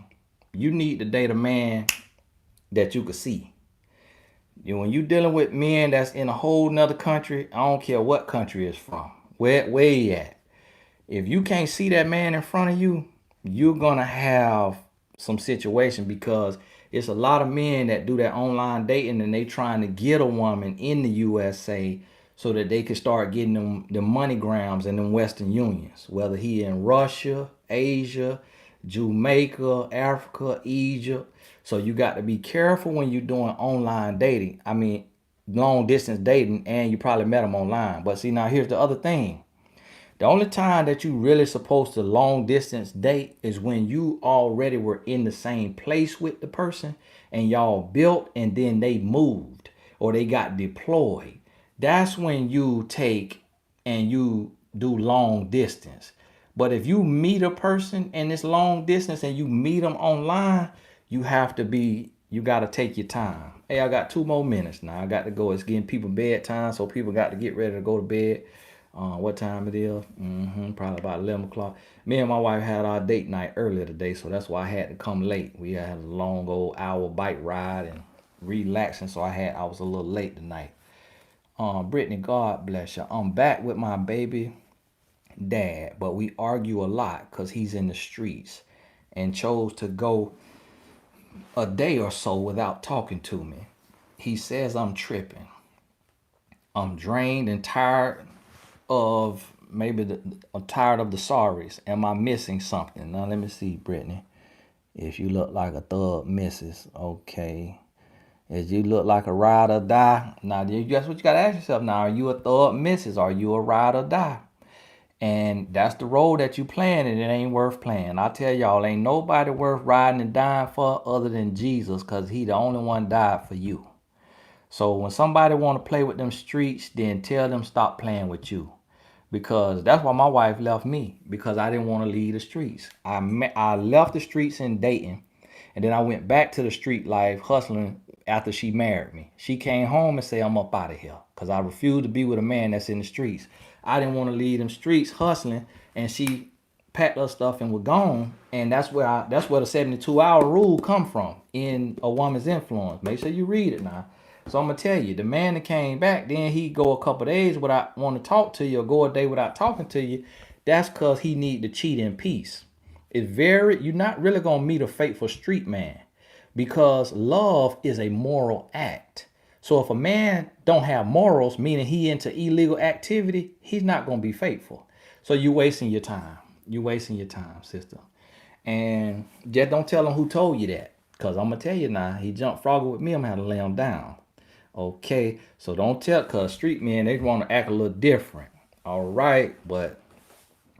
You need to date a man that you can see. When you dealing with men that's in a whole nother country, I don't care what country it's from, where he at. If you can't see that man in front of you, you're gonna have some situation because it's a lot of men that do that online dating and they trying to get a woman in the USA so that they can start getting them the money grams and them Western Unions, whether he in Russia, Asia, Jamaica, Africa, Egypt. So you got to be careful when you're doing online dating. I mean, long distance dating, and you probably met them online. But see, now here's the other thing. The only time that you really supposed to long distance date is when you already were in the same place with the person and y'all built and then they moved or they got deployed. That's when you take and you do long distance. But if you meet a person and it's long distance and you meet them online, you got to take your time. Hey, I got 2 more minutes now. I got to go. It's getting people bedtime, so people got to get ready to go to bed. What time it is? Probably about 11 o'clock. Me and my wife had our date night earlier today, so that's why I had to come late. We had a long old hour bike ride and relaxing, so I was a little late tonight. Brittany, God bless you. I'm back with my baby dad, but we argue a lot because he's in the streets and chose to go a day or so without talking to me. He says I'm tripping. I'm drained and tired of I'm tired of the sorries. Am I missing something? Now let me see, Brittany. If you look like a thug missus, okay. If you look like a ride or die, now that's what you gotta ask yourself. Now, are you a thug missus? Are you a ride or die? And that's the role that you playing, and it ain't worth playing. I tell y'all, ain't nobody worth riding and dying for other than Jesus, cause he the only one died for you. So when somebody want to play with them streets, then tell them stop playing with you. Because that's why my wife left me, because I didn't want to leave the streets. I left the streets in dating, and then I went back to the street life hustling after she married me. She came home and said, I'm up out of here because I refused to be with a man that's in the streets. I didn't want to leave them streets hustling, and she packed her stuff and was gone. And that's where the 72-hour rule come from in A Woman's Influence. Make sure you read it now. So I'm gonna tell you, the man that came back, then he go a couple days without want to talk to you, or go a day without talking to you. That's cause he need to cheat in peace. You're not really gonna meet a faithful street man, because love is a moral act. So if a man don't have morals, meaning he into illegal activity, he's not going to be faithful. So you wasting your time. You wasting your time, sister. And just don't tell him who told you that. Because I'm going to tell you now, he jumped froggy with me, I'm going to have to lay him down. Okay, so don't tell, because street men, they want to act a little different. All right, but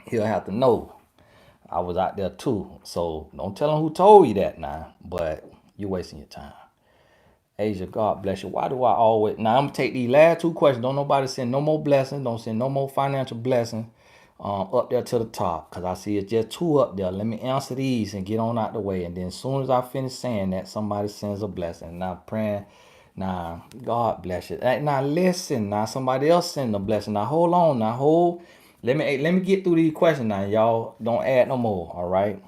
he'll have to know I was out there too. So don't tell him who told you that now, but you're wasting your time. Asia, God bless you. Why do I always... Now, I'm going to take these last two questions. Don't nobody send no more blessings. Don't send no more financial blessings up there to the top, because I see it's just two up there. Let me answer these and get on out the way. And then as soon as I finish saying that, somebody sends a blessing. Now, praying. Now, God bless you. Now, listen. Now, somebody else send a blessing. Now, hold on. Now, hold. Let me get through these questions now. Y'all don't add no more, all right?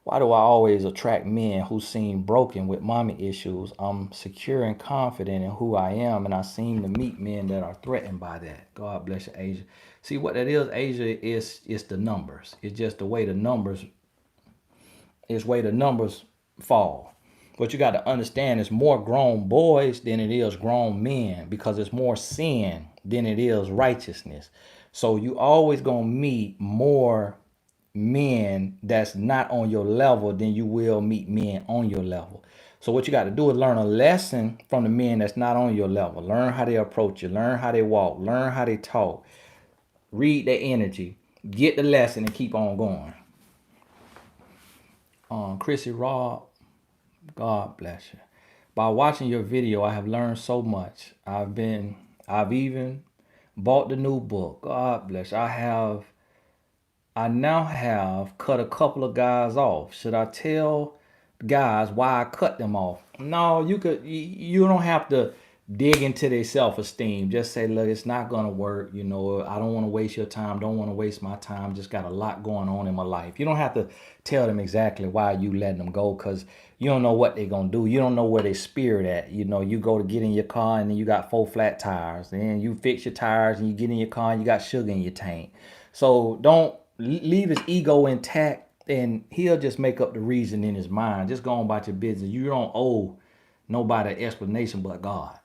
Why do I always attract men who seem broken with mommy issues? I'm secure and confident in who I am, and I seem to meet men that are threatened by that. God bless you, Asia. See what that is, Asia, is the numbers. It's just the way the numbers fall. But you got to understand, it's more grown boys than it is grown men, because it's more sin than it is righteousness. So you always gonna meet more men that's not on your level than you will meet men on your level. So what you got to do is learn a lesson from the men that's not on your level. Learn how they approach you, learn how they walk, learn how they talk, read their energy, get the lesson, and keep on going. Chrissy Rob, God bless you. By watching your video, I have learned so much. I've even bought the new book. God bless you. I now have cut a couple of guys off. Should I tell guys why I cut them off? No, you don't have to dig into their self-esteem. Just say, look, it's not gonna work. You know, I don't want to waste your time. Don't want to waste my time. Just got a lot going on in my life. You don't have to tell them exactly why you letting them go, because you don't know what they're gonna do. You don't know where they spirit at. You know, you go to get in your car and then you got 4 flat tires. Then you fix your tires and you get in your car and you got sugar in your tank. So don't leave his ego intact, and he'll just make up the reason in his mind. Just go on about your business. You don't owe nobody an explanation but God.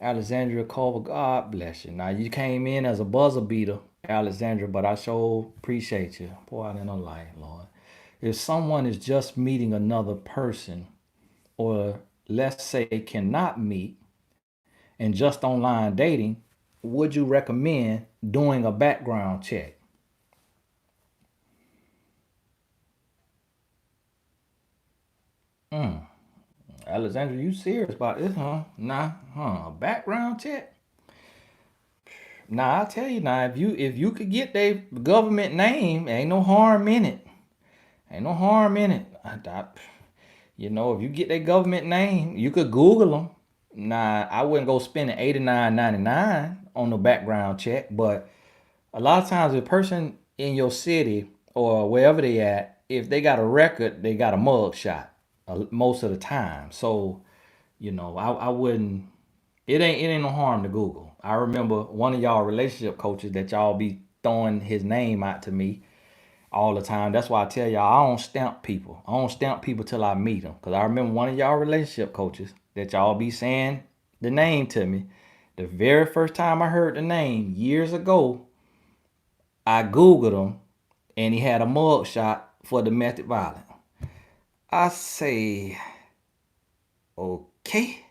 Alexandria Culver, God bless you. Now, you came in as a buzzer beater, Alexandria, but I sure appreciate you. Pour out in a light, Lord. If someone is just meeting another person, or let's say cannot meet, and just online dating, would you recommend doing a background check? Alexandra, you serious about this, huh? Nah, a background check? Nah, I tell you now, if you could get their government name, ain't no harm in it. Ain't no harm in it. If you get their government name, you could Google them. Nah, I wouldn't go spending $89.99 on the background check, but a lot of times a person in your city or wherever they at, if they got a record, they got a mug shot most of the time. So, I wouldn't. It ain't no harm to Google. I remember one of y'all relationship coaches that y'all be throwing his name out to me all the time. That's why I tell y'all I don't stamp people. I don't stamp people till I meet them. Cause I remember one of y'all relationship coaches that y'all be saying the name to me. The very first time I heard the name years ago, I Googled him and he had a mug shot for domestic violence. I say, okay,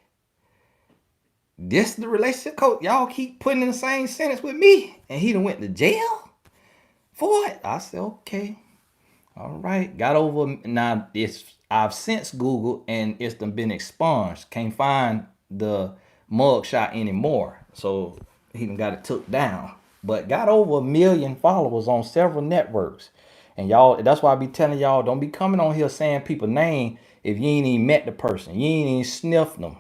this the relationship coach y'all keep putting in the same sentence with me, and he done went to jail for it. I said, okay, all right, got over. Now I've since Googled and it's been expunged. Can't find the mug shot anymore, so he done got it took down. But got over 1 million followers on several networks. And y'all, that's why I be telling y'all, don't be coming on here saying people name if you ain't even met the person. You ain't even sniffed them.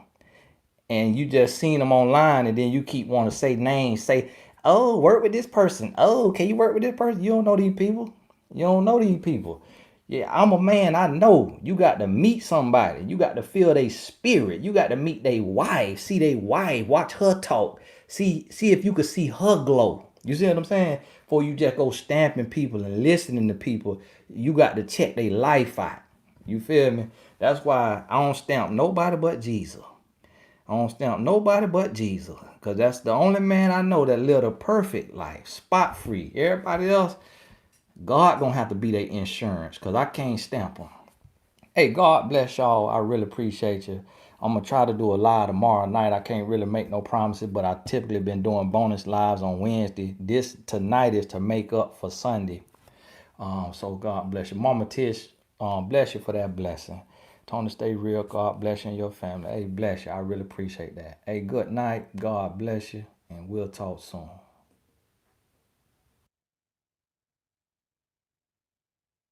And you just seen them online, and then you keep wanting to say names. Say, oh, work with this person. Oh, can you work with this person? You don't know these people. You don't know these people. Yeah, I'm a man. I know. You got to meet somebody. You got to feel their spirit. You got to meet their wife. See their wife. Watch her talk. See if you could see her glow. You see what I'm saying? Before you just go stamping people and listening to people, you got to check their life out. You feel me? That's why I don't stamp nobody but Jesus. I don't stamp nobody but Jesus. Because that's the only man I know that lived a perfect life, spot free. Everybody else, God gonna have to be their insurance because I can't stamp them. Hey, God bless y'all. I really appreciate you. I'm gonna try to do a live tomorrow night. I can't really make no promises, but I typically been doing bonus lives on Wednesday. This tonight is to make up for Sunday. So God bless you. Mama Tish, bless you for that blessing. Tony, stay real. God bless you and your family. Hey, bless you. I really appreciate that. Hey, good night. God bless you. And we'll talk soon.